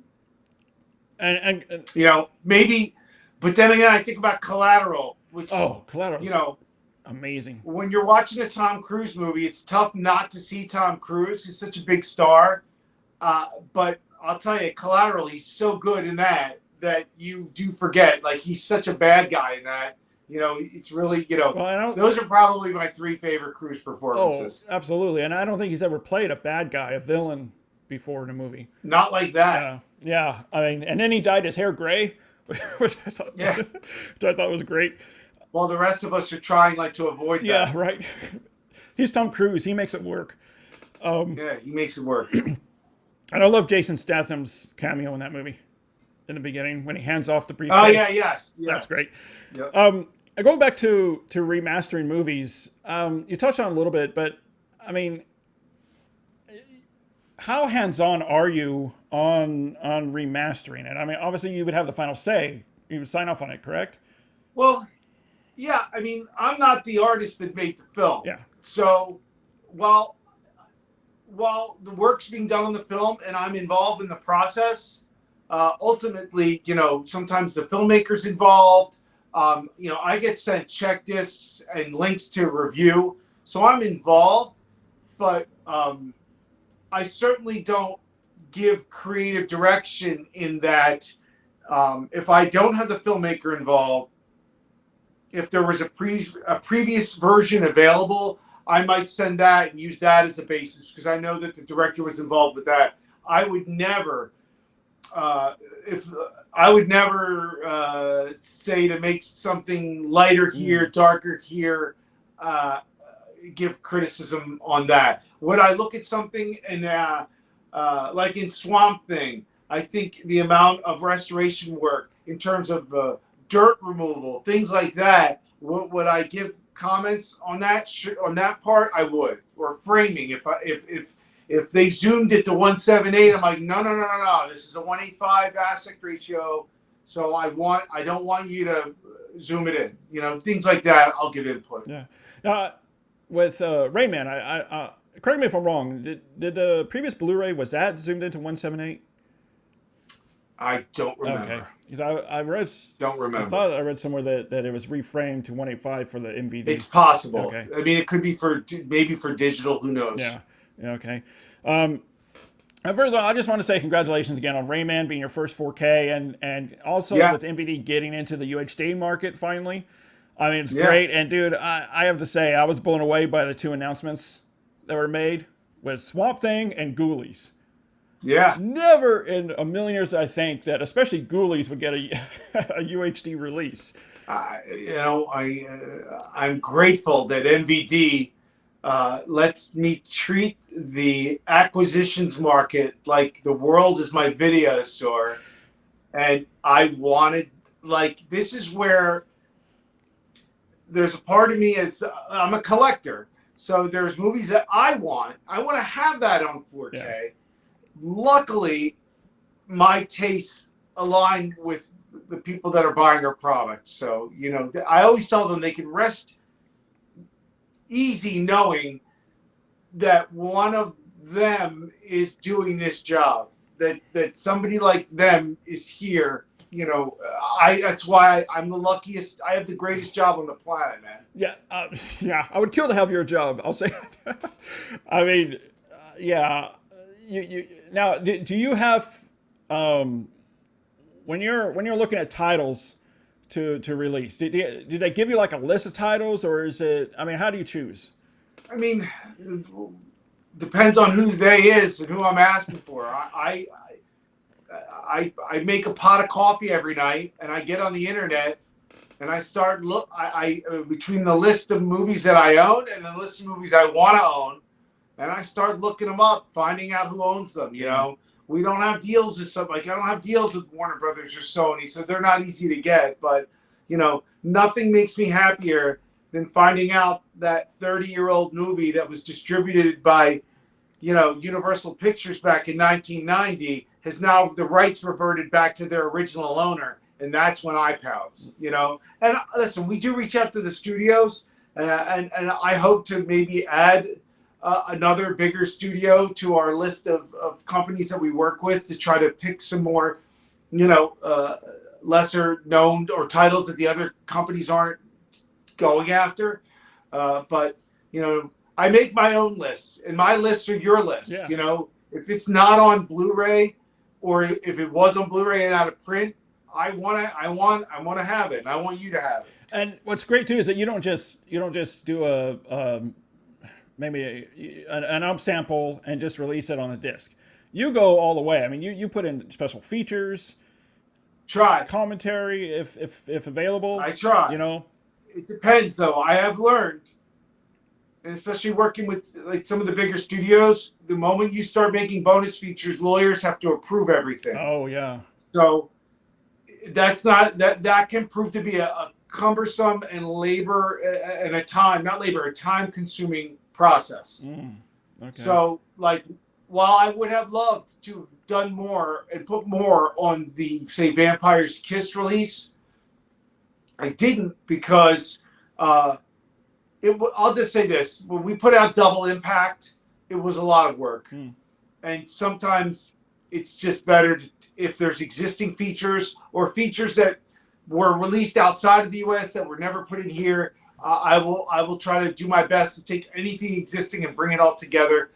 maybe, but then again, I think about Collateral, which Collateral, amazing. When you're watching a Tom Cruise movie, it's tough not to see Tom Cruise. He's such a big star, but I'll tell you, Collateral, he's so good in that you do forget. Like, he's such a bad guy in that. It's really, those are probably my 3 favorite Cruise performances. Oh, absolutely. And I don't think he's ever played a bad guy, a villain before in a movie. Not like that. Yeah. I mean, and then he dyed his hair gray, which I thought was great. Well, the rest of us are trying to avoid that. Yeah, right. He's Tom Cruise. He makes it work. He makes it work. And I love Jason Statham's cameo in that movie in the beginning when he hands off the briefcase. Oh, yeah, yes. That's great. Yep. Going back to remastering movies, you touched on it a little bit, but I mean, how hands-on are you on remastering it? I mean, obviously you would have the final say. You would sign off on it, correct? Well, yeah. I mean, I'm not the artist that made the film. Yeah. So, while the work's being done on the film and I'm involved in the process, ultimately, sometimes the filmmaker's involved. I get sent check discs and links to review, so I'm involved, but I certainly don't give creative direction in that. If I don't have the filmmaker involved, if there was a previous version available, I might send that and use that as a basis because I know that the director was involved with that. I would never, say to make something lighter here, darker here, give criticism on that. Would I look at something and like in Swamp Thing? I think the amount of restoration work in terms of dirt removal, things like that. Would I give comments on that? On that part, I would. Or framing, if they zoomed it to 178, I'm like, no. This is a 185 aspect ratio, so I don't want you to zoom it in. Things like that. I'll give input. Yeah. With Rain Man, I correct me if I'm wrong. Did the previous Blu-ray, was that zoomed into 178? I don't remember. Okay. Because I read. Don't remember. I thought I read somewhere that it was reframed to 185 for the MVD. It's possible. Okay. I mean, it could be maybe for digital. Who knows? Yeah. Okay. First of all, I just want to say congratulations again on Rain Man being your first 4K and also with MVD getting into the UHD market finally. I mean, it's great. And dude, I have to say, I was blown away by the 2 announcements that were made with Swamp Thing and Ghoulies. Yeah. Never in a million years I think that especially Ghoulies would get a UHD release. I'm grateful that MVD lets me treat the acquisitions market like the world is my video store. And I wanted, this is where there's a part of me, I'm a collector. So there's movies that I want to have that on 4K. Yeah. Luckily, my tastes align with the people that are buying our product. So, I always tell them they can rest easy knowing that one of them is doing this job, that somebody like them is here. You know, that's why I'm the luckiest. I have the greatest job on the planet, man. Yeah, yeah. I would kill to have your job. I'll say. I mean, yeah. You now. Do you have when you're looking at titles to release? Do they give you like a list of titles, or is it? I mean, how do you choose? I mean, depends on who they is and who I'm asking for. I make a pot of coffee every night, and I get on the internet, and I start between the list of movies that I own and the list of movies I want to own, and I start looking them up, finding out who owns them. You know, we don't have deals with something, like I don't have deals with Warner Brothers or Sony, so they're not easy to get. But you know, nothing makes me happier than finding out that 30-year-old movie that was distributed by, you know, Universal Pictures back in 1990 has now the rights reverted back to their original owner, and that's when I pounce, you know. And listen, we do reach out to the studios, and I hope to maybe add another bigger studio to our list of companies that we work with to try to pick some more, you know, lesser known or titles that the other companies aren't going after. But you know, I make my own lists, and my lists are your lists. Yeah. You know, if it's not on Blu-ray, or if it was on Blu-ray and out of print, I want to have it, and I want you to have it. And what's great too is that you don't just do a maybe an upsample and just release it on a disc. You go all the way. I mean, you put in special features, Try commentary if available. I try. You know, it depends though. I have learned, and especially working with like some of the bigger studios, the moment you start making bonus features, lawyers have to approve everything. Oh yeah. So that's not that can prove to be a cumbersome and a time consuming process. Okay. So like, while I would have loved to have done more and put more on the, say, Vampire's Kiss release, I didn't because I'll just say this: when we put out Double Impact, it was a lot of work, and sometimes it's just better if there's existing features or features that were released outside of the U.S. that were never put in here. I will try to do my best to take anything existing and bring it all together.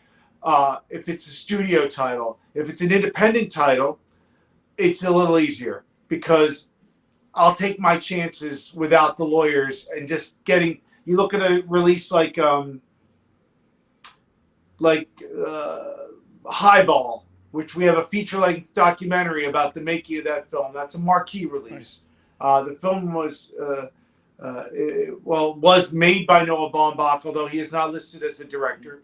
If it's a studio title, if it's an independent title, it's a little easier because I'll take my chances without the lawyers and just getting. You look at a release like Highball, which we have a feature-length documentary about the making of that film. That's a marquee release. Nice. The film was made by Noah Baumbach, although he is not listed as the director.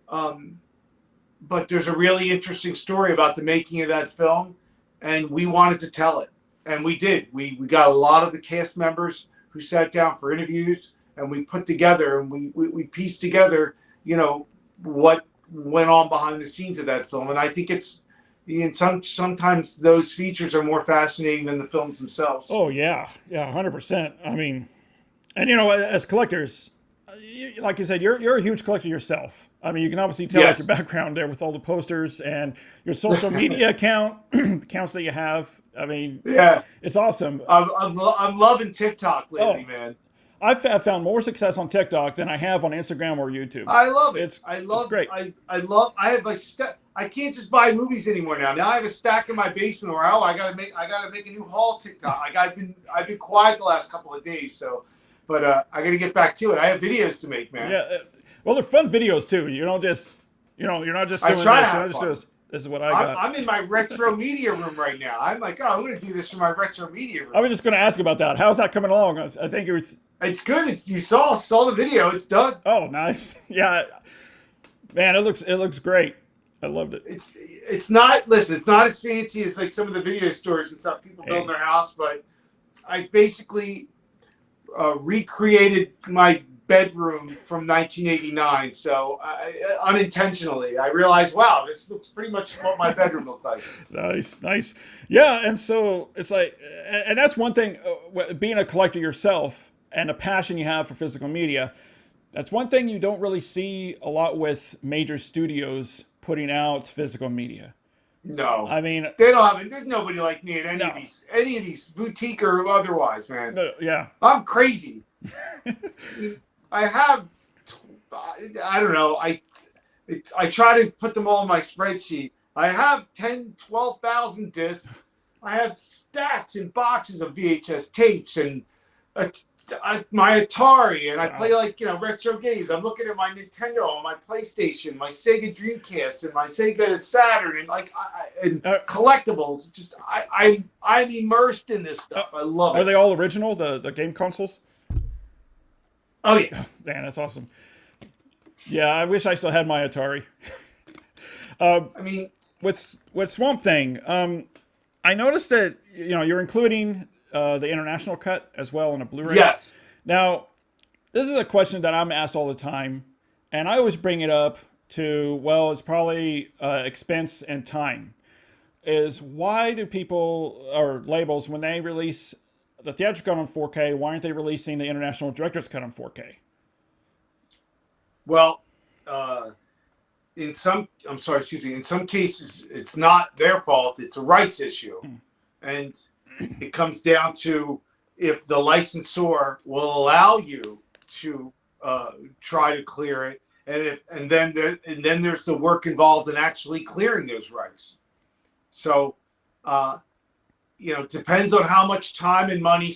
But there's a really interesting story about the making of that film, and we wanted to tell it, and we did. We got a lot of the cast members who sat down for interviews, and we put together and we pieced together, you know, what went on behind the scenes of that film. And I think it's, sometimes those features are more fascinating than the films themselves. Oh yeah, 100%. I mean, and you know, as collectors, like you said, you're a huge collector yourself. I mean, you can obviously tell Yes. your background there with all the posters and your social media accounts that you have. I mean, yeah, it's awesome. I'm loving TikTok lately, man. I've found more success on TikTok than I have on Instagram or YouTube. I love it. It's great. I have a stack. I can't just buy movies anymore now. Now I have a stack in my basement where I gotta make a new haul TikTok. Like I've been quiet the last couple of days, so but I gotta get back to it. I have videos to make, man. Yeah. Well, they're fun videos too. You don't just, you're not just doing this. You're not just doing this. This is what I got. I'm in my retro media room right now. I'm like, I'm going to do this for my retro media room. I was just going to ask about that. How's that coming along? I think it's good. You saw the video. It's done. Oh, nice. Yeah, man, it looks great. I loved it. It's not as fancy as like some of the video stores and stuff people build in their house, but I basically recreated my bedroom from 1989. So unintentionally, I realized, wow, this looks pretty much what my bedroom looked like. Nice. Yeah, and so it's like, and that's one thing, being a collector yourself and a passion you have for physical media, That's one thing you don't really see a lot with major studios putting out physical media. No, I mean, they don't have it. There's nobody like me in no, any of these boutique or otherwise, man. yeah. I'm crazy. I have, I don't know. I try to put them all in my spreadsheet. I have 10, 12,000 discs. I have stacks and boxes of VHS tapes and my Atari, and I play retro games. I'm looking at my Nintendo and my PlayStation, my Sega Dreamcast, and my Sega Saturn, and collectibles. Just I'm immersed in this stuff. I love it. Are they all original? The game consoles? Oh yeah, man, that's awesome. Yeah, I wish I still had my Atari. I mean, with Swamp Thing, I noticed that you're including the international cut as well in a Blu-ray. Yes. Now, this is a question that I'm asked all the time, and I always bring it up to, well, it's probably expense and time. Is why do people or labels, when they release the theatrical cut on 4K, why aren't they releasing the international director's cut on 4K? Well, in some cases, it's not their fault. It's a rights issue, and it comes down to if the licensor will allow you to try to clear it, and then there's the work involved in actually clearing those rights. So, depends on how much time and money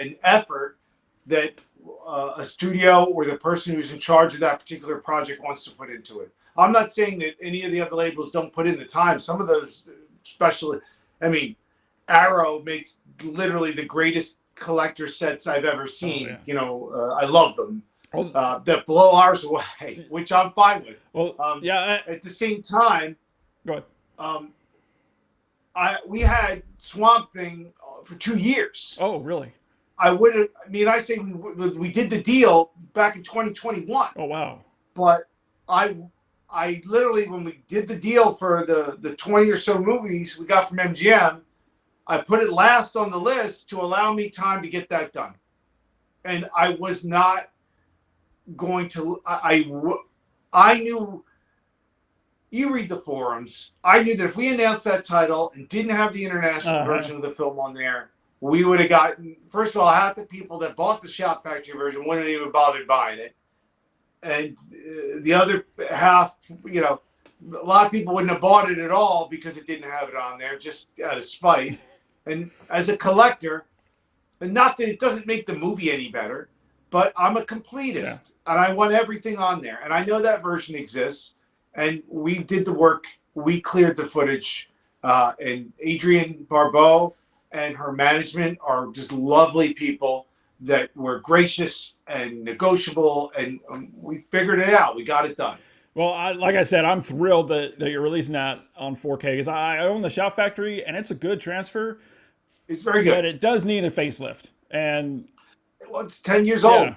and effort that a studio or the person who's in charge of that particular project wants to put into it. I'm not saying that any of the other labels don't put in the time. Some of those, Arrow makes literally the greatest collector sets I've ever seen. Oh, yeah. I love them. That blow ours away, which I'm fine with. Well, at the same time, go ahead. We had Swamp Thing for 2 years. Oh, really? I say we did the deal back in 2021. Oh, wow. But I literally, when we did the deal for the 20 or so movies we got from MGM, I put it last on the list to allow me time to get that done. And I was not going to, I knew, you read the forums, I knew that if we announced that title and didn't have the international version of the film on there, we would have gotten, first of all, half the people that bought the Shout Factory version wouldn't even bother buying it. And the other half, a lot of people wouldn't have bought it at all because it didn't have it on there, just out of spite. And as a collector, and not that it doesn't make the movie any better, but I'm a completist, and I want everything on there. And I know that version exists, and we did the work. We cleared the footage, and Adrienne Barbeau and her management are just lovely people that were gracious and negotiable, and we figured it out. We got it done. Well, like I said, I'm thrilled that you're releasing that on 4K because I own the Shout Factory, and it's a good transfer. It's very good. But it does need a facelift. And it's 10 years old,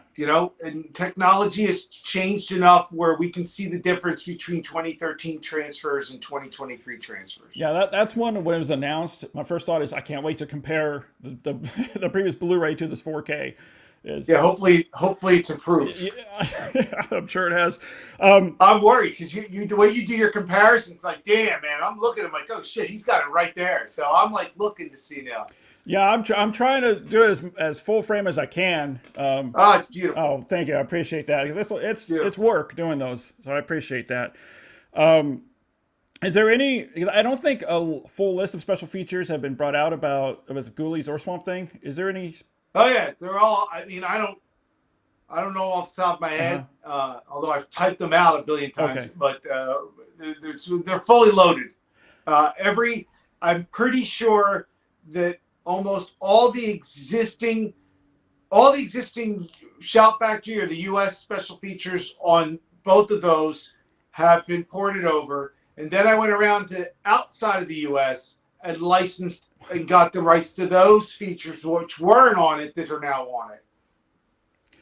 and technology has changed enough where we can see the difference between 2013 transfers and 2023 transfers. Yeah, that's one when it was announced. My first thought is I can't wait to compare the previous Blu-ray to this 4K. Hopefully it's improved. Yeah, I'm sure it has. I'm worried because you the way you do your comparisons, like, damn, man, I'm looking at him like, oh shit, he's got it right there. So I'm like looking to see now. Yeah, I'm trying to do it as full frame as I can. It's beautiful. Oh, thank you. I appreciate that. It's work doing those, so I appreciate that. Is there any? I don't think a full list of special features have been brought out about with Ghoulies or Swamp Thing. Is there any? Oh yeah, they're all. I don't know off the top of my head. Although I've typed them out a billion times, but they're fully loaded. I'm pretty sure that almost all the existing Shout Factory or the U.S. special features on both of those have been ported over. And then I went around to outside of the U.S. and licensed and got the rights to those features which weren't on it that are now on it.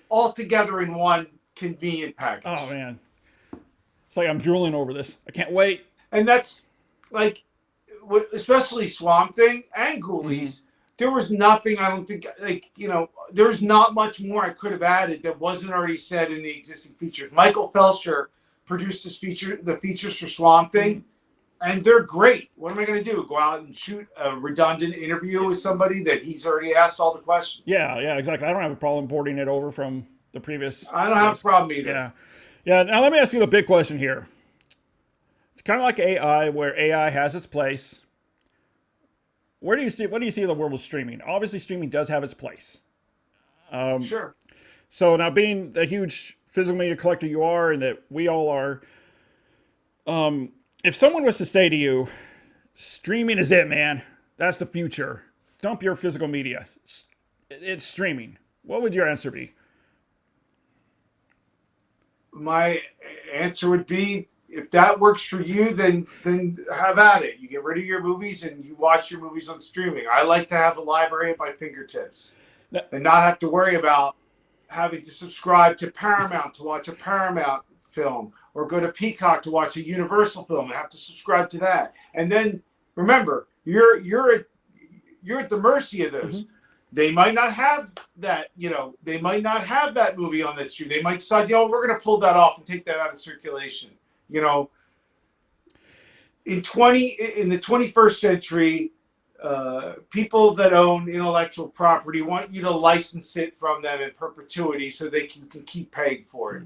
All together in one convenient package. Oh, man. It's like I'm drooling over this. I can't wait. And that's like, especially Swamp Thing and Ghoulies, there was nothing, I don't think, like, there was not much more I could have added that wasn't already said in the existing features. Michael Felsher produced the features for Swamp Thing, and they're great. What am I going to do? Go out and shoot a redundant interview with somebody that he's already asked all the questions? Yeah, exactly. I don't have a problem porting it over from the previous. I don't have a problem either. Yeah. Now let me ask you the big question here. It's kind of like AI, where AI has its place. What do you see in the world of streaming? Obviously, streaming does have its place. Sure. So now, being the huge physical media collector you are, and that we all are, if someone was to say to you, streaming is it, man, that's the future, dump your physical media, it's streaming, what would your answer be? My answer would be, if that works for you, then have at it. You get rid of your movies and you watch your movies on streaming. I like to have a library at my fingertips and not have to worry about having to subscribe to Paramount to watch a Paramount film, or go to Peacock to watch a Universal film and have to subscribe to that. And then remember, you're at the mercy of those. They might not have that, they might not have that movie on that stream. They might decide, we're going to pull that off and take that out of circulation. In the 21st century, people that own intellectual property want you to license it from them in perpetuity so they can keep paying for it.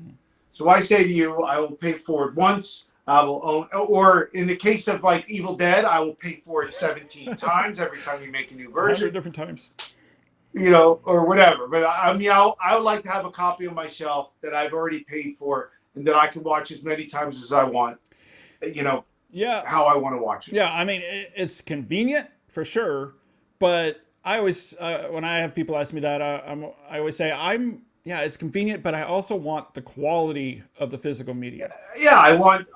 So I say to you, I will pay for it once. I will own, or in the case of like Evil Dead, I will pay for it 17 times every time you make a new version. Different times. Or whatever. But I would like to have a copy on my shelf that I've already paid for and that I can watch as many times as I want, how I want to watch it. Yeah, I mean, it's convenient for sure, but I always, when I have people ask me that, I always say, it's convenient, but I also want the quality of the physical media. Yeah, I want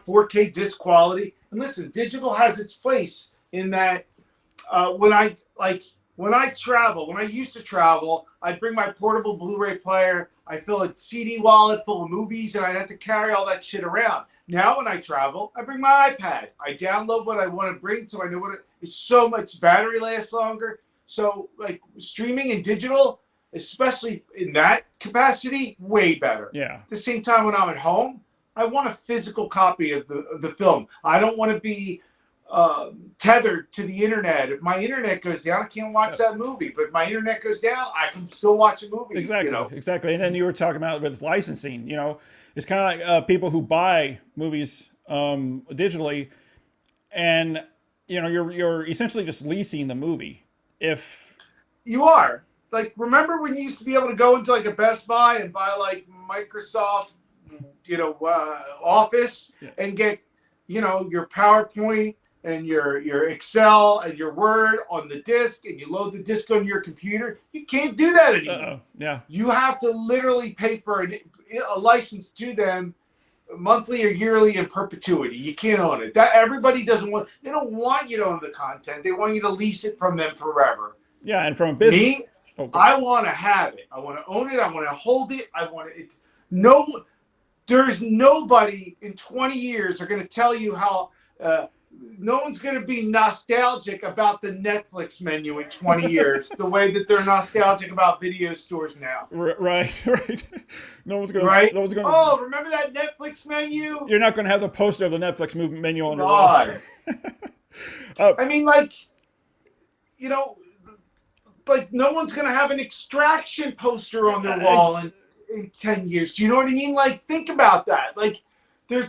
4K disc quality. And listen, digital has its place in that when I used to travel, I'd bring my portable Blu-ray player, I fill a CD wallet full of movies, and I'd have to carry all that shit around. Now when I travel, I bring my iPad. I download what I want to bring, so I know it's so much, battery lasts longer. So like streaming and digital, especially in that capacity, way better. Yeah. At the same time, when I'm at home, I want a physical copy of the film. I don't want to be tethered to the internet. If my internet goes down, I can't watch that movie. But if my internet goes down, I can still watch a movie. Exactly. And then you were talking about with licensing. It's kind of like people who buy movies digitally, and you're essentially just leasing the movie. If you are, like, remember when you used to be able to go into like a Best Buy and buy like Microsoft, Office and get your PowerPoint and your Excel and your Word on the disc, and you load the disc on your computer? You can't do that anymore. Yeah. You have to literally pay for a license to them monthly or yearly in perpetuity. You can't own it. That everybody they don't want you to own the content. They want you to lease it from them forever. Yeah, and from a business. Me, I want to have it. I want to own it. I want to hold it. I want it. There's nobody in 20 years are going to tell you how. No one's going to be nostalgic about the Netflix menu in 20 years, the way that they're nostalgic about video stores now. Right. No one's going to. Right? No one's going to. Oh, remember that Netflix menu? You're not going to have the poster of the Netflix menu on your wall. I mean, like no one's going to have an Extraction poster on their wall in 10 years. Do you know what I mean? Like, think about that. Like, there's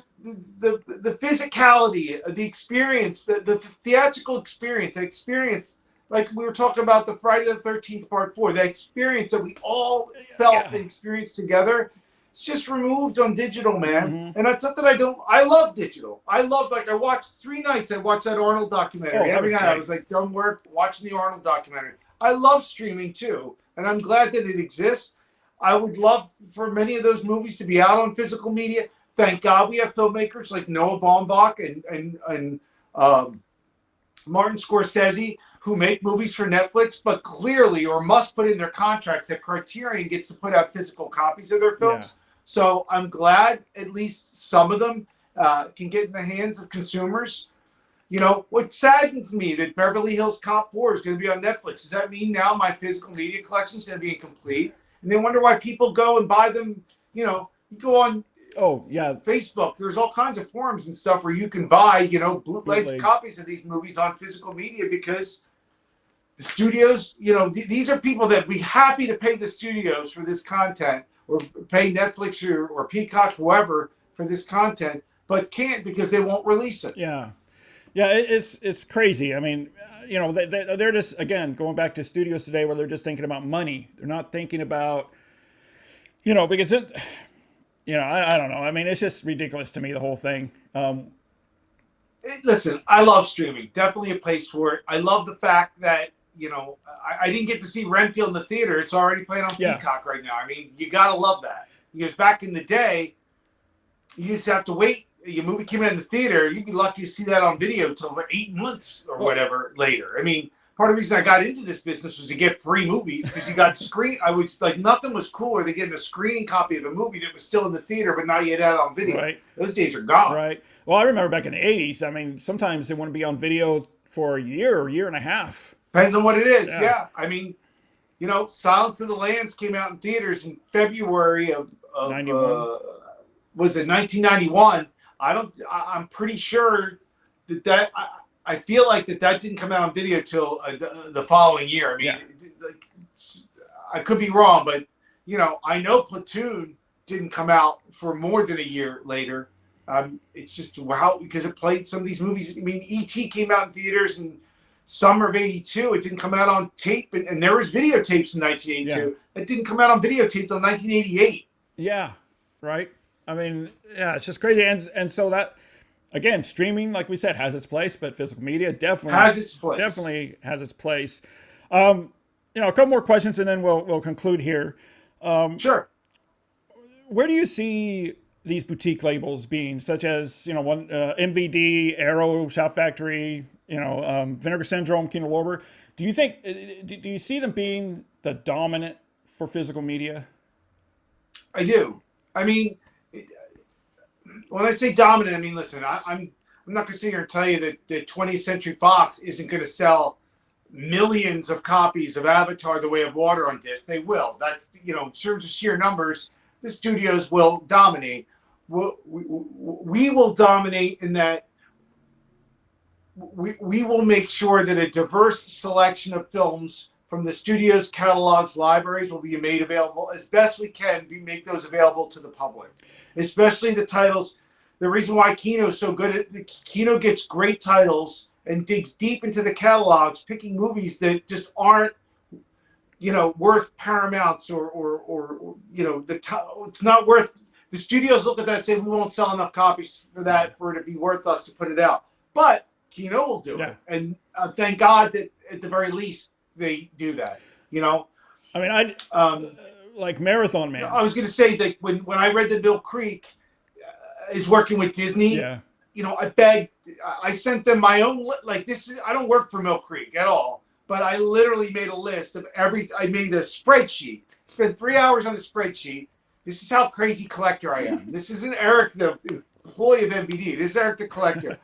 the physicality, the experience, the theatrical experience, like we were talking about the Friday the 13th Part 4, the experience that we all felt and experienced together, it's just removed on digital, man. And it's not that I love digital. I watched 3 nights, I watched that Arnold documentary. Every night I was like, done work, watching the Arnold documentary. I love streaming too, and I'm glad that it exists. I would love for many of those movies to be out on physical media. Thank God we have filmmakers like Noah Baumbach and Martin Scorsese who make movies for Netflix, but clearly or must put in their contracts that Criterion gets to put out physical copies of their films. So I'm glad at least some of them can get in the hands of consumers. You know, what saddens me that Beverly Hills Cop 4 is going to be on Netflix. Does that mean now my physical media collection is going to be incomplete? And they wonder why people go and buy them. You know, you go on Facebook. There's all kinds of forums and stuff where you can buy, you know, bootleg copies of these movies on physical media because the studios, you know, these are people that be happy to pay the studios for this content or pay Netflix or Peacock, whoever, for this content, but can't because they won't release it. Yeah. Yeah, it's crazy. I mean, you know, they're just, again, going back to studios today where they're just thinking about money. They're not thinking about, you know, because it, you know, I don't know. I mean, it's just ridiculous to me, the whole thing. Listen, I love streaming. Definitely a place for it. I love the fact that, you know, I didn't get to see Renfield in the theater. It's already playing on Peacock right now. I mean, you got to love that. Because back in the day, you used to have to wait. Your movie came out in the theater, you'd be lucky to see that on video until about 8 months or whatever later. I mean, part of the reason I got into this business was to get free movies because you got I was like, nothing was cooler than getting a screening copy of a movie that was still in the theater but not yet out on video. Right. Those days are gone. Right. Well, I remember back in the 80s, I mean, sometimes they want to be on video for a year or year and a half. Depends on what it is. Yeah. I mean, you know, Silence of the Lambs came out in theaters in February of 91. Was it 1991? I'm pretty sure that I feel like that didn't come out on video till the following year. I mean, I could be wrong, but you know, I know Platoon didn't come out for more than a year later. It's just because it played some of these movies. I mean, E.T. came out in theaters in summer of '82. It didn't come out on tape, and there was videotapes in 1982. It didn't come out on videotape till 1988. Yeah, right. I mean, yeah, it's just crazy. And so that, again, streaming, like we said, has its place, but physical media definitely has its place. Definitely has its place. You know, a couple more questions and then we'll conclude here. Sure. Where do you see these boutique labels being, such as, you know, MVD, Arrow, Shout Factory, you know, Vinegar Syndrome, Kino Lorber? Do you see them being the dominant for physical media? I do. I mean, when I say dominant, I mean, listen, I'm not going to sit here and tell you that 20th Century Fox isn't going to sell millions of copies of Avatar: The Way of Water on disc. They will. That's, you know, in terms of sheer numbers, the studios will dominate. We will dominate in that we will make sure that a diverse selection of films from the studio's catalogs, libraries will be made available as best we can. We make those available to the public, especially the titles. The reason why Kino is so good at Kino gets great titles and digs deep into the catalogs, picking movies that just aren't, you know, worth Paramount's or you know, it's not worth. The studios look at that and say, we won't sell enough copies for that for it to be worth us to put it out. But Kino will do it, and thank God that at the very least they do that. You know, I mean, like Marathon Man. I was going to say that when I read that Mill Creek is working with Disney, you know, I sent them my own, like this is, I don't work for Mill Creek at all, but I literally made a list of I made a spreadsheet, spent 3 hours on a spreadsheet. This is how crazy collector I am. This isn't Eric, the employee of MVD. This is Eric, the collector.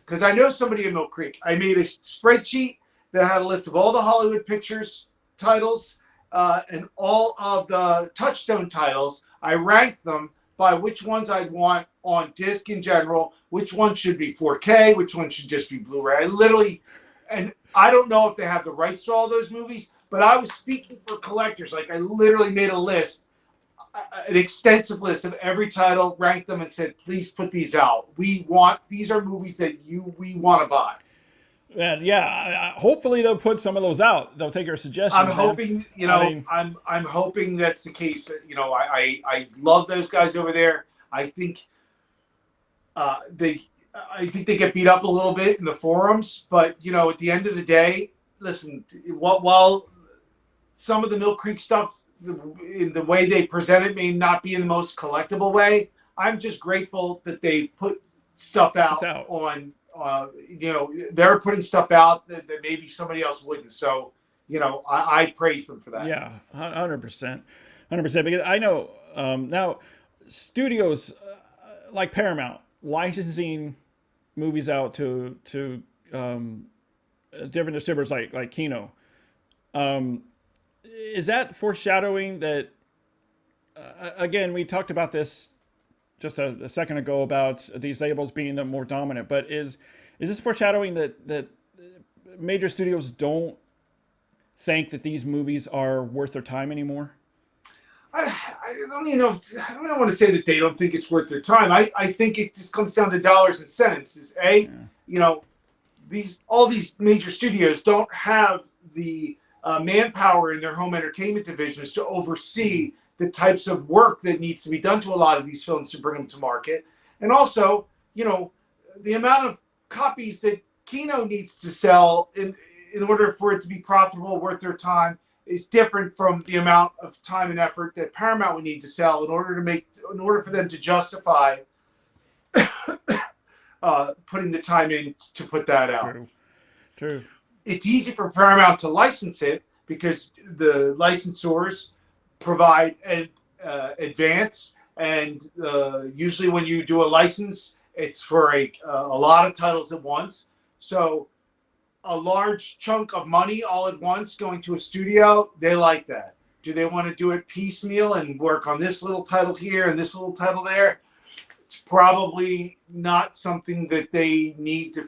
Because I know somebody in Mill Creek. I made a spreadsheet that had a list of all the Hollywood Pictures titles and all of the Touchstone titles. I ranked them by which ones I'd want on disc in general, which one should be 4K, which one should just be Blu-ray. I literally, and I don't know if they have the rights to all those movies, but I was speaking for collectors. Like I literally made a list, an extensive list of every title, ranked them and said, please put these out. These are movies that we want to buy. And hopefully they'll put some of those out. They'll take your suggestions. I'm hoping, you know, I'm hoping that's the case. You know, I love those guys over there. I think they get beat up a little bit in the forums, but you know, at the end of the day, listen, while some of the Mill Creek stuff, in the way they present it, may not be in the most collectible way, I'm just grateful that they put stuff out. On. You know, they're putting stuff out that maybe somebody else wouldn't. So, you know, I praise them for that. Yeah, 100%. Because I know now studios like Paramount licensing movies out to different distributors like Kino. Is that foreshadowing that? Again, we talked about this just a second ago about these labels being the more dominant, but is this foreshadowing that major studios don't think that these movies are worth their time anymore? I don't even know. I don't want to say that they don't think it's worth their time. I think it just comes down to dollars and cents. All these major studios don't have the manpower in their home entertainment divisions to oversee the types of work that needs to be done to a lot of these films to bring them to market. And also, the amount of copies that Kino needs to sell in order for it to be profitable, worth their time, is different from the amount of time and effort that Paramount would need to sell in order for them to justify putting the time in to put that out. True. It's easy for Paramount to license it because the licensors provide an advance, and usually when you do a license, it's for a lot of titles at once. So a large chunk of money all at once going to a studio, they like that. Do they want to do it piecemeal and work on this little title here and this little title there? It's probably not something that they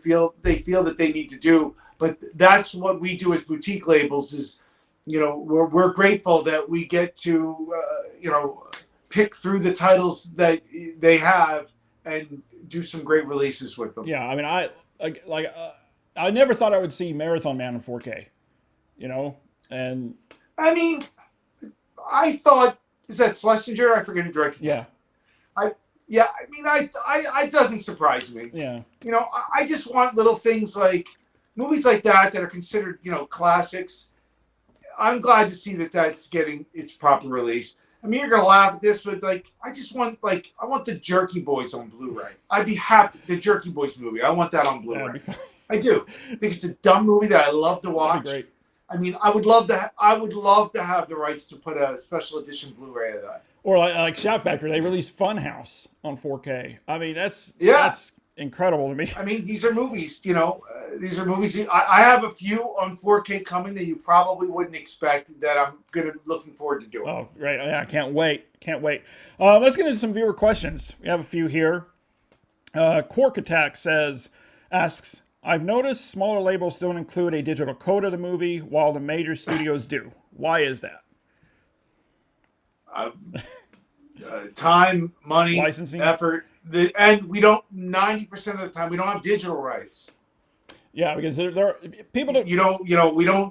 feel that they need to do. But that's what we do as boutique labels is, we're grateful that we get to, pick through the titles that they have and do some great releases with them. Yeah, I mean, I never thought I would see Marathon Man in 4K, and I mean, I thought, is that Schlesinger? I forget who directed it. It doesn't surprise me. Yeah. I just want little things like movies like that are considered, classics. I'm glad to see that that's getting its proper release. I mean, you're going to laugh at this, but I want the Jerky Boys on Blu-ray. I'd be happy. The Jerky Boys movie. I want that on Blu-ray. I do. I think it's a dumb movie that I love to watch. Great. I mean, I would love to have the rights to put a special edition Blu-ray of that. Or like Shout Factory, they released Funhouse on 4K. I mean, that's incredible to me. I mean, these are movies. These are movies. I have a few on 4K coming that you probably wouldn't expect that I'm looking forward to doing. Oh, great! Yeah, I can't wait. Let's get into some viewer questions. We have a few here. Cork Attack asks, I've noticed smaller labels don't include a digital code of the movie while the major studios do. Why is that? Time, money, licensing, effort, and we don't. 90% of the time, we don't have digital rights. Yeah, because there are people that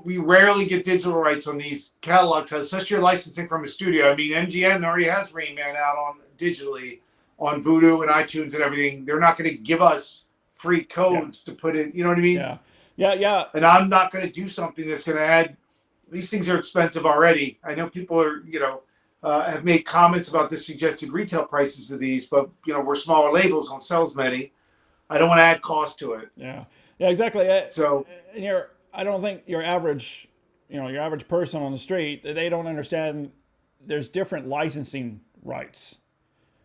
we rarely get digital rights on these catalog titles, especially licensing from a studio. I mean, MGM already has Rain Man out on digitally on Vudu and iTunes and everything. They're not going to give us free codes to put in. You know what I mean? Yeah. And I'm not going to do something that's going to add. These things are expensive already. I know people are, have made comments about the suggested retail prices of these, but we're smaller labels, don't sell as many. I don't want to add cost to it. Yeah, exactly. So, I don't think your average person on the street, they don't understand. There's different licensing rights.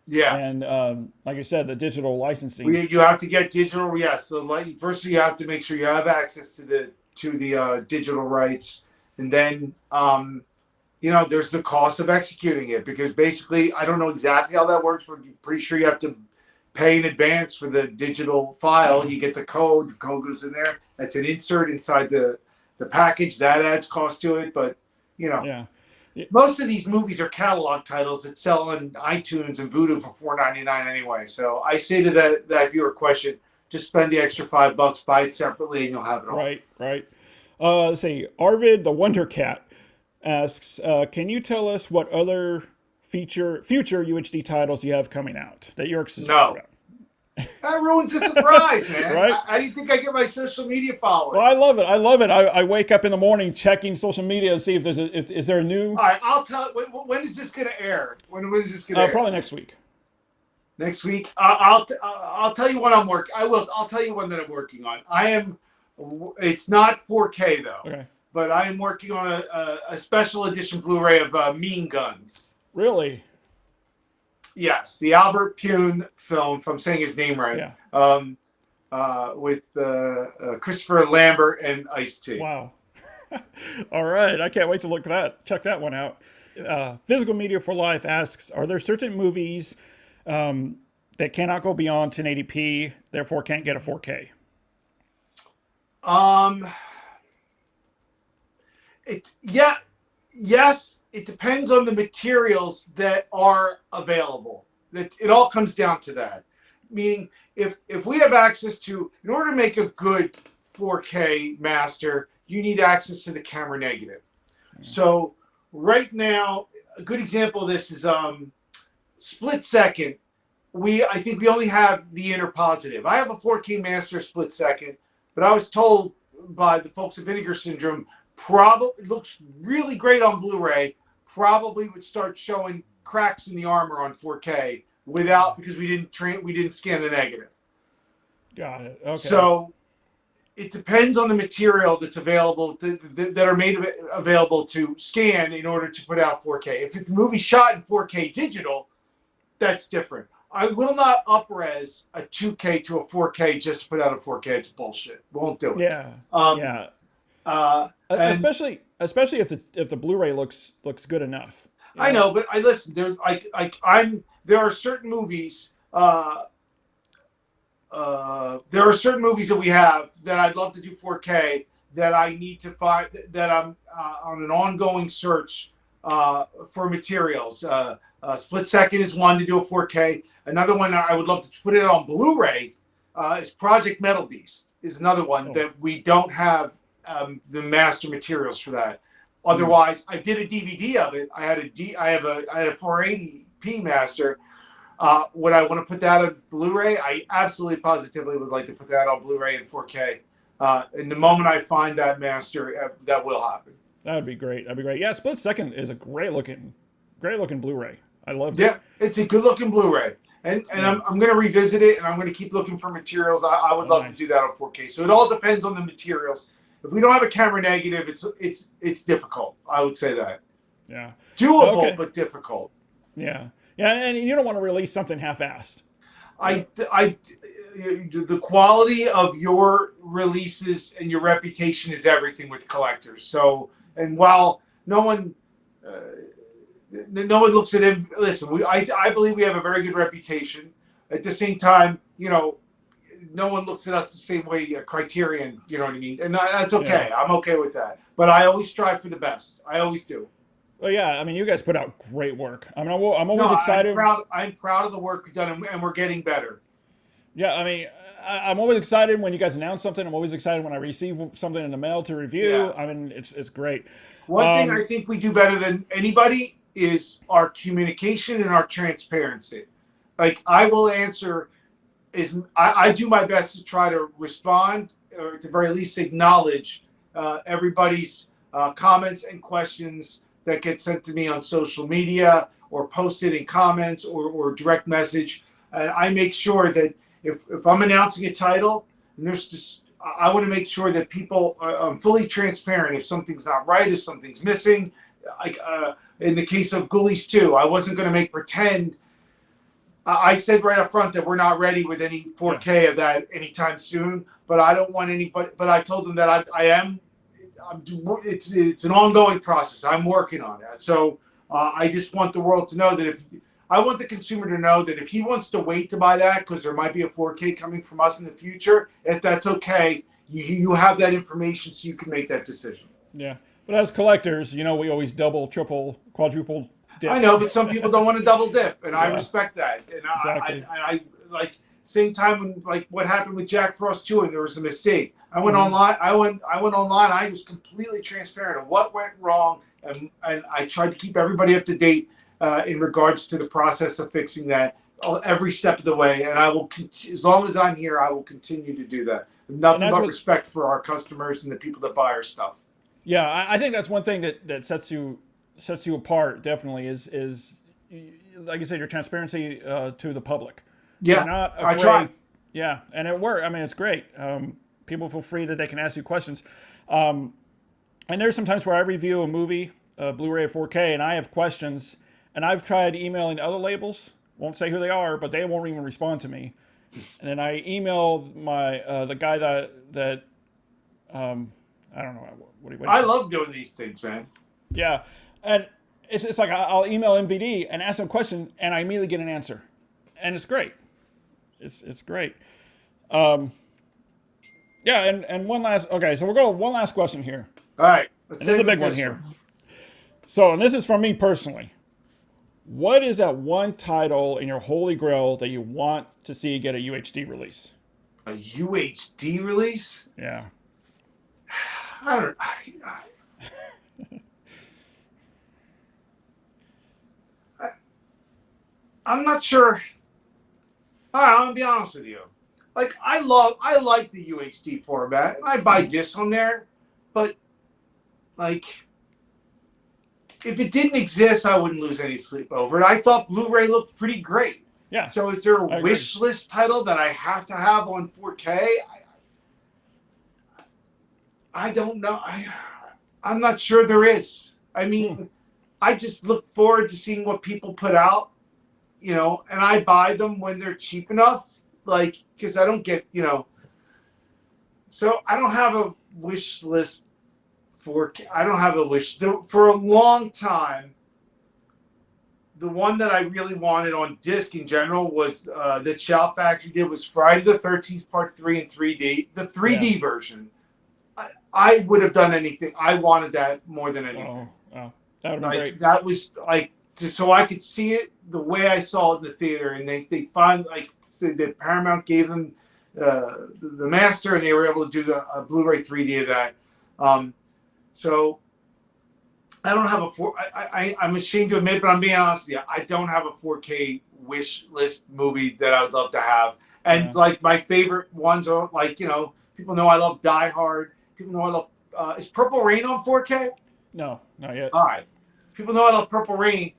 Yeah, and like I said, the digital licensing. You have to get digital. Yes, first you have to make sure you have access to the digital rights, and then there's the cost of executing it, because basically I don't know exactly how that works, but I'm pretty sure you have to pay in advance for the digital file. You get the code goes in there. That's an insert inside the package. That adds cost to it, but most of these movies are catalog titles that sell on iTunes and Vudu for $4.99 anyway. So I say to that viewer question, just spend the extra $5, buy it separately, and you'll have it all. Right. Let's see. Arvid the Wonder Cat asks, can you tell us what other future UHD titles you have coming out that you're excited about? That ruins the surprise, man. Right? How do you think I get my social media followers? Well, I love it. I wake up in the morning checking social media to see if is there a new. All right, I'll tell. When is this going to air? When is this going to air? Probably next week. Next week, I'll tell you what I'm working. I'll tell you one that I'm working on. It's not 4K though. Okay. But I am working on a special edition Blu-ray of Mean Guns. Really? Yes, the Albert Pune film, if I'm saying his name right. Yeah. with Christopher Lambert and Ice-T. Wow. All right. I can't wait to check that one out. Physical Media for Life asks, are there certain movies that cannot go beyond 1080p, therefore can't get a 4K? Yes, it depends on the materials that are available. That it all comes down to that. Meaning, if we have access to, in order to make a good 4K master, you need access to the camera negative. So right now, a good example of this is Split Second. I think we only have the inner positive. I have a 4K master Split Second, but I was told by the folks at Vinegar Syndrome, probably looks really great on Blu-ray, probably would start showing cracks in the armor on 4K because we didn't scan the negative. Got it. Okay. So it depends on the material that's available that are made available to scan in order to put out 4K. If the movie's shot in 4K digital, that's different. I will not up-res a 2K to a 4K just to put out a 4K. It's bullshit. Won't do it. Yeah. Especially if the Blu-ray looks good enough. I know, but listen. There are certain movies. There are certain movies that we have that I'd love to do 4K that I need to find that I'm on an ongoing search for materials. Split Second is one to do a 4K. Another one I would love to put it on Blu-ray is Project Metal Beast. Is another one that we don't have the master materials for that. Otherwise, I did a DVD of it. I had a 480p master. Would I want to put that on Blu-ray? I absolutely positively would like to put that on Blu-ray in 4K. And the moment I find that master, that will happen. That would be great. That'd be great. Yeah, Split Second is a great looking Blu-ray. I love it. Yeah, it's a good looking Blu-ray. And I'm going to revisit it, and I'm going to keep looking for materials. I would love to do that on 4K. So it all depends on the materials. If we don't have a camera negative, it's difficult. I would say that. Yeah. Doable, but difficult. Yeah. Yeah, and you don't want to release something half-assed. The quality of your releases and your reputation is everything with collectors. So, and while no one looks at him. Listen, I believe we have a very good reputation. At the same time, no one looks at us the same way. Criterion, you know what I mean, and that's okay. Yeah. I'm okay with that. But I always strive for the best. I always do. Well, yeah. I mean, you guys put out great work. I mean, I'm always excited. I'm proud of the work we've done, and we're getting better. Yeah, I mean, I'm always excited when you guys announce something. I'm always excited when I receive something in the mail to review. Yeah. I mean, it's great. One thing I think we do better than anybody is our communication and our transparency. Like, I will answer. I do my best to try to respond, or at the very least acknowledge everybody's comments and questions that get sent to me on social media or posted in comments or direct message. And I make sure that if I'm announcing a title, and I want to make sure that people are fully transparent. If something's not right, if something's missing, like in the case of Ghoulies 2, I wasn't going to make pretend. I said right up front that we're not ready with any 4K of that anytime soon, but I don't want anybody. But I told them that I am. It's an ongoing process. I'm working on that. So I just want the world to know that I want the consumer to know that if he wants to wait to buy that because there might be a 4K coming from us in the future, if that's okay, you have that information so you can make that decision. Yeah, but as collectors, we always double, triple, quadruple dip. I know, but some people don't want to double dip, and I respect that. And exactly. I like same time when like what happened with Jack Frost 2 and there was a mistake. I went online. I went online. I was completely transparent of what went wrong, and I tried to keep everybody up to date in regards to the process of fixing that every step of the way. And I will, as long as I'm here, I will continue to do that. Nothing but respect for our customers and the people that buy our stuff. Yeah, I think that's one thing that sets you apart. Definitely is like you said, your transparency to the public. Yeah, you're not afraid. I try. Yeah, and it worked. I mean, it's great. People feel free that they can ask you questions. And there's some times where I review a movie, Blu-ray or 4K, and I have questions. And I've tried emailing other labels, won't say who they are, but they won't even respond to me. and then I emailed my the guy that I don't know what I love doing these things, man. yeah, and it's like I'll email MVD and ask him a question, and I immediately get an answer, and it's great. It's great. Yeah, and one last okay, so we'll go with one last question here, All right, let's and this is a big one here. So, and this is from me personally. What is that one title in your holy grail that you want to see get a UHD release? A UHD release? Yeah. I don't. I'm not sure. All right, I'm gonna be honest with you. Like I like the UHD format. I buy discs on there, but like if it didn't exist, I wouldn't lose any sleep over it. I thought Blu-ray looked pretty great. Yeah. So is there a wish list title that I have to have on 4K? I don't know. I'm not sure there is. I mean, I just look forward to seeing what people put out, you know, and I buy them when they're cheap enough, like, because I don't get, you know. So I don't have a wish list I don't have a wish. For a long time, the one that I really wanted on disc in general was that Shout Factory did was Friday the 13th Part 3 in 3D, the 3D version. I would have done anything. I wanted that more than anything. Oh, that would be great. That was like just so I could see it the way I saw it in the theater, and they finally like said that Paramount gave them the master, and they were able to do the Blu-ray 3D of that. So I don't have I'm ashamed to admit, but I'm being honest with you. I don't have a 4K wish list movie that I would love to have. And like my favorite ones are like, you know, people know I love Die Hard. People know I love. Is Purple Rain on 4K? No, not yet. All right. People know I love Purple Rain.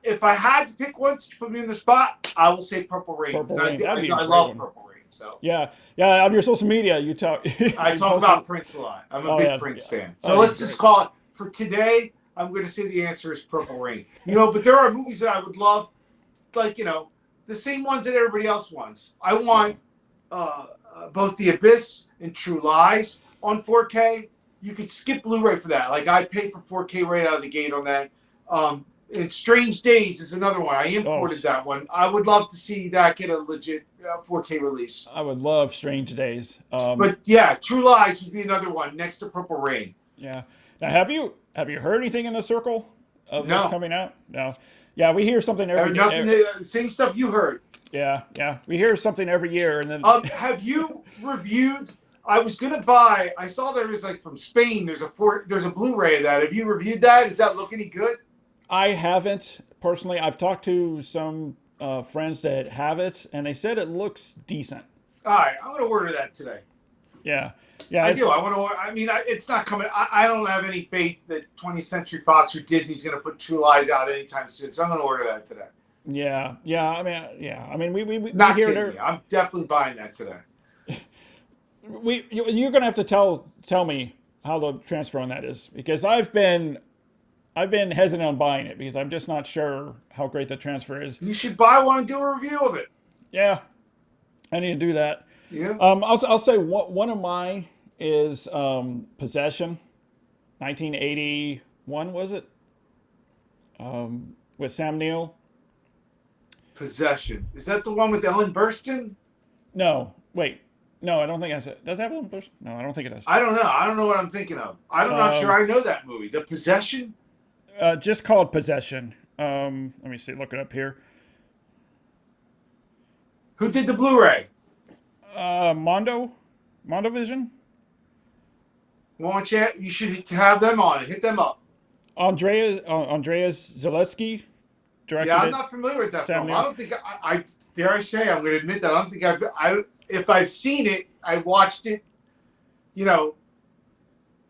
If I had to pick one to put me in the spot, I will say Purple Rain. Purple Rain. I love Purple Rain. So yeah. On your social media, you talk. I talk about Prince a lot. I'm a big Prince fan. So let's just call it for today. I'm going to say the answer is Purple Rain. You know, but there are movies that I would love, like, you know, the same ones that everybody else wants. I want both The Abyss and True Lies on 4K. You could skip Blu-ray for that. Like, I'd pay for 4K right out of the gate on that. And Strange Days is another one. I imported that one. I would love to see that get a legit 4K release. I would love Strange Days. But yeah, True Lies would be another one next to Purple Rain. Yeah. Now, have you heard anything in the circle of this coming out? No. Yeah, we hear something every year. Same stuff you heard. Yeah. We hear something every year, and then. Have you reviewed? I was gonna buy. I saw there was like from Spain. There's a Blu-ray of that. Have you reviewed that? Does that look any good? I haven't personally. I've talked to some friends that have it, and they said it looks decent. All right, I'm gonna order that today. Yeah. I do. I want to. I mean, it's not coming. I don't have any faith that 20th Century Fox or Disney's going to put True Lies out anytime soon. So I'm going to order that today. Yeah. I mean, we not kidding me. I'm definitely buying that today. You're going to have to tell me how the transfer on that is, because I've been hesitant on buying it because I'm just not sure how great the transfer is. You should buy one and do a review of it. Yeah, I need to do that. Yeah. I'll say one of mine is Possession, 1981 was it? With Sam Neill. Possession, is that the one with Ellen Burstyn? No, wait. No, I don't think that's it. Does it have Ellen Burstyn? No, I don't think it does. I don't know. I don't know what I'm thinking of. I'm not sure I know that movie. The Possession? Just called Possession. Let me see. Look it up here. Who did the Blu-ray? Mondo Vision. You should have them on it. Hit them up. Andreas Zalewski directed. Yeah, I'm not familiar with that film. I don't think I dare I say I'm going to admit that I don't think if I've seen it, I watched it,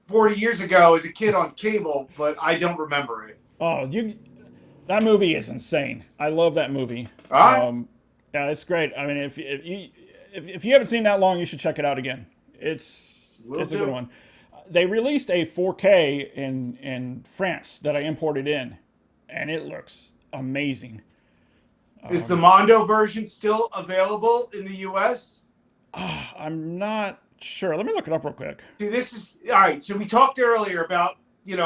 40 years ago as a kid on cable, but I don't remember it. Oh, that movie is insane. I love that movie. All right. Yeah, it's great. I mean, if you haven't seen that long, you should check it out again. It's a good one. They released a 4K in France that I imported in, and it looks amazing. Is the Mondo version still available in the U.S.? I'm not sure. Let me look it up real quick. See, this is all right. So we talked earlier about,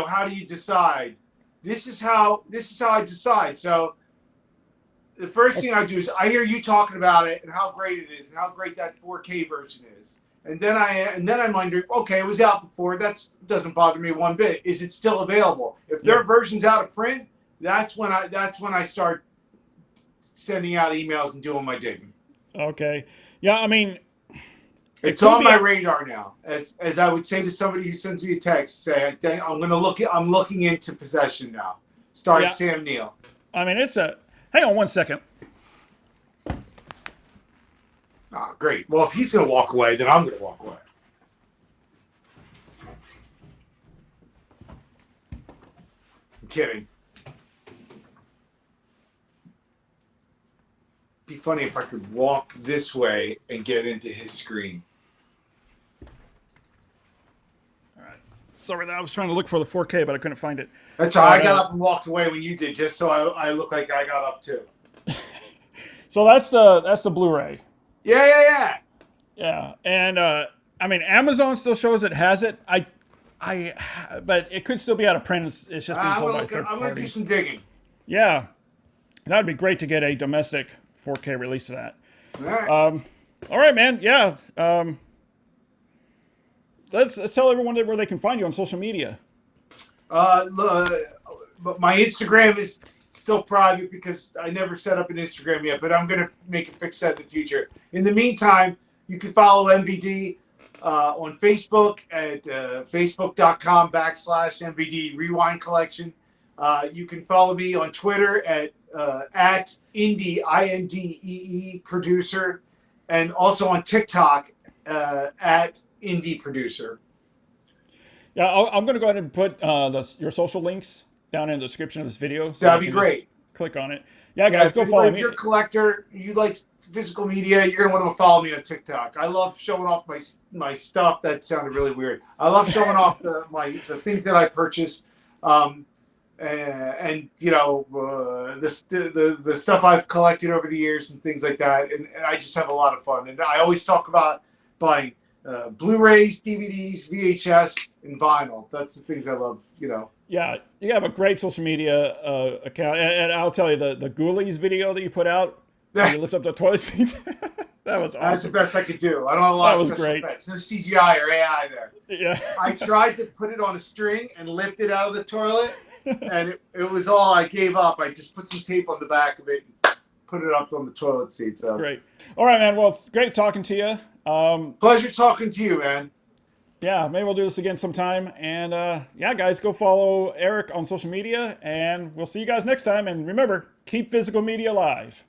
how do you decide? This is how I decide. So the first thing I do is I hear you talking about it and how great it is and how great that 4K version is. And then I'm wondering, okay, it was out before. That doesn't bother me one bit. Is it still available? If their version's out of print, that's when I start sending out emails and doing my digging. Okay. Yeah, I mean, it's on my radar now. As I would say to somebody who sends me a text, say, I'm looking into Possession now. Starring Sam Neill. I mean, hang on one second. Oh, great. Well, if he's going to walk away, then I'm going to walk away. I'm kidding. It'd be funny if I could walk this way and get into his screen. All right. Sorry, I was trying to look for the 4K, but I couldn't find it. That's all right. I got up and walked away when you did, just so I look like I got up too. So that's the Blu-ray. Yeah. Yeah, and I mean, Amazon still shows it has it. But it could still be out of print. It's just being sold by third party. I'm going to do some digging. Yeah, that'd be great to get a domestic 4K release of that. All right. All right, man. Yeah. Let's tell everyone where they can find you on social media. But my Instagram is still private because I never set up an Instagram yet, but I'm going to make a fix that in the future. In the meantime, you can follow MVD on Facebook at facebook.com/MVD Rewind Collection. You can follow me on Twitter at Indie, INDEE producer, and also on TikTok at Indie producer. Yeah, I'm going to go ahead and put your social links down in the description of this video. So that'd be great. Click on it. Yeah, guys, go follow me. If you're a collector, you like physical media, you're going to want to follow me on TikTok. I love showing off my stuff. That sounded really weird. I love showing off the things that I purchase, and the stuff I've collected over the years and things like that. And I just have a lot of fun. And I always talk about buying Blu-rays, DVDs, VHS, and vinyl. That's the things I love. Yeah, you have a great social media account, and I'll tell you the Ghoulies video that you put out. You lift up the toilet seat. That was awesome. That's the best I could do. I don't have a lot of special effects. No CGI or AI there. Yeah. I tried to put it on a string and lift it out of the toilet, and it was all I gave up. I just put some tape on the back of it and put it up on the toilet seat. So great. All right, man. Well, great talking to you. Pleasure talking to you, man. Yeah, maybe we'll do this again sometime. And yeah, guys, go follow Eric on social media, and we'll see you guys next time. And remember, keep physical media alive.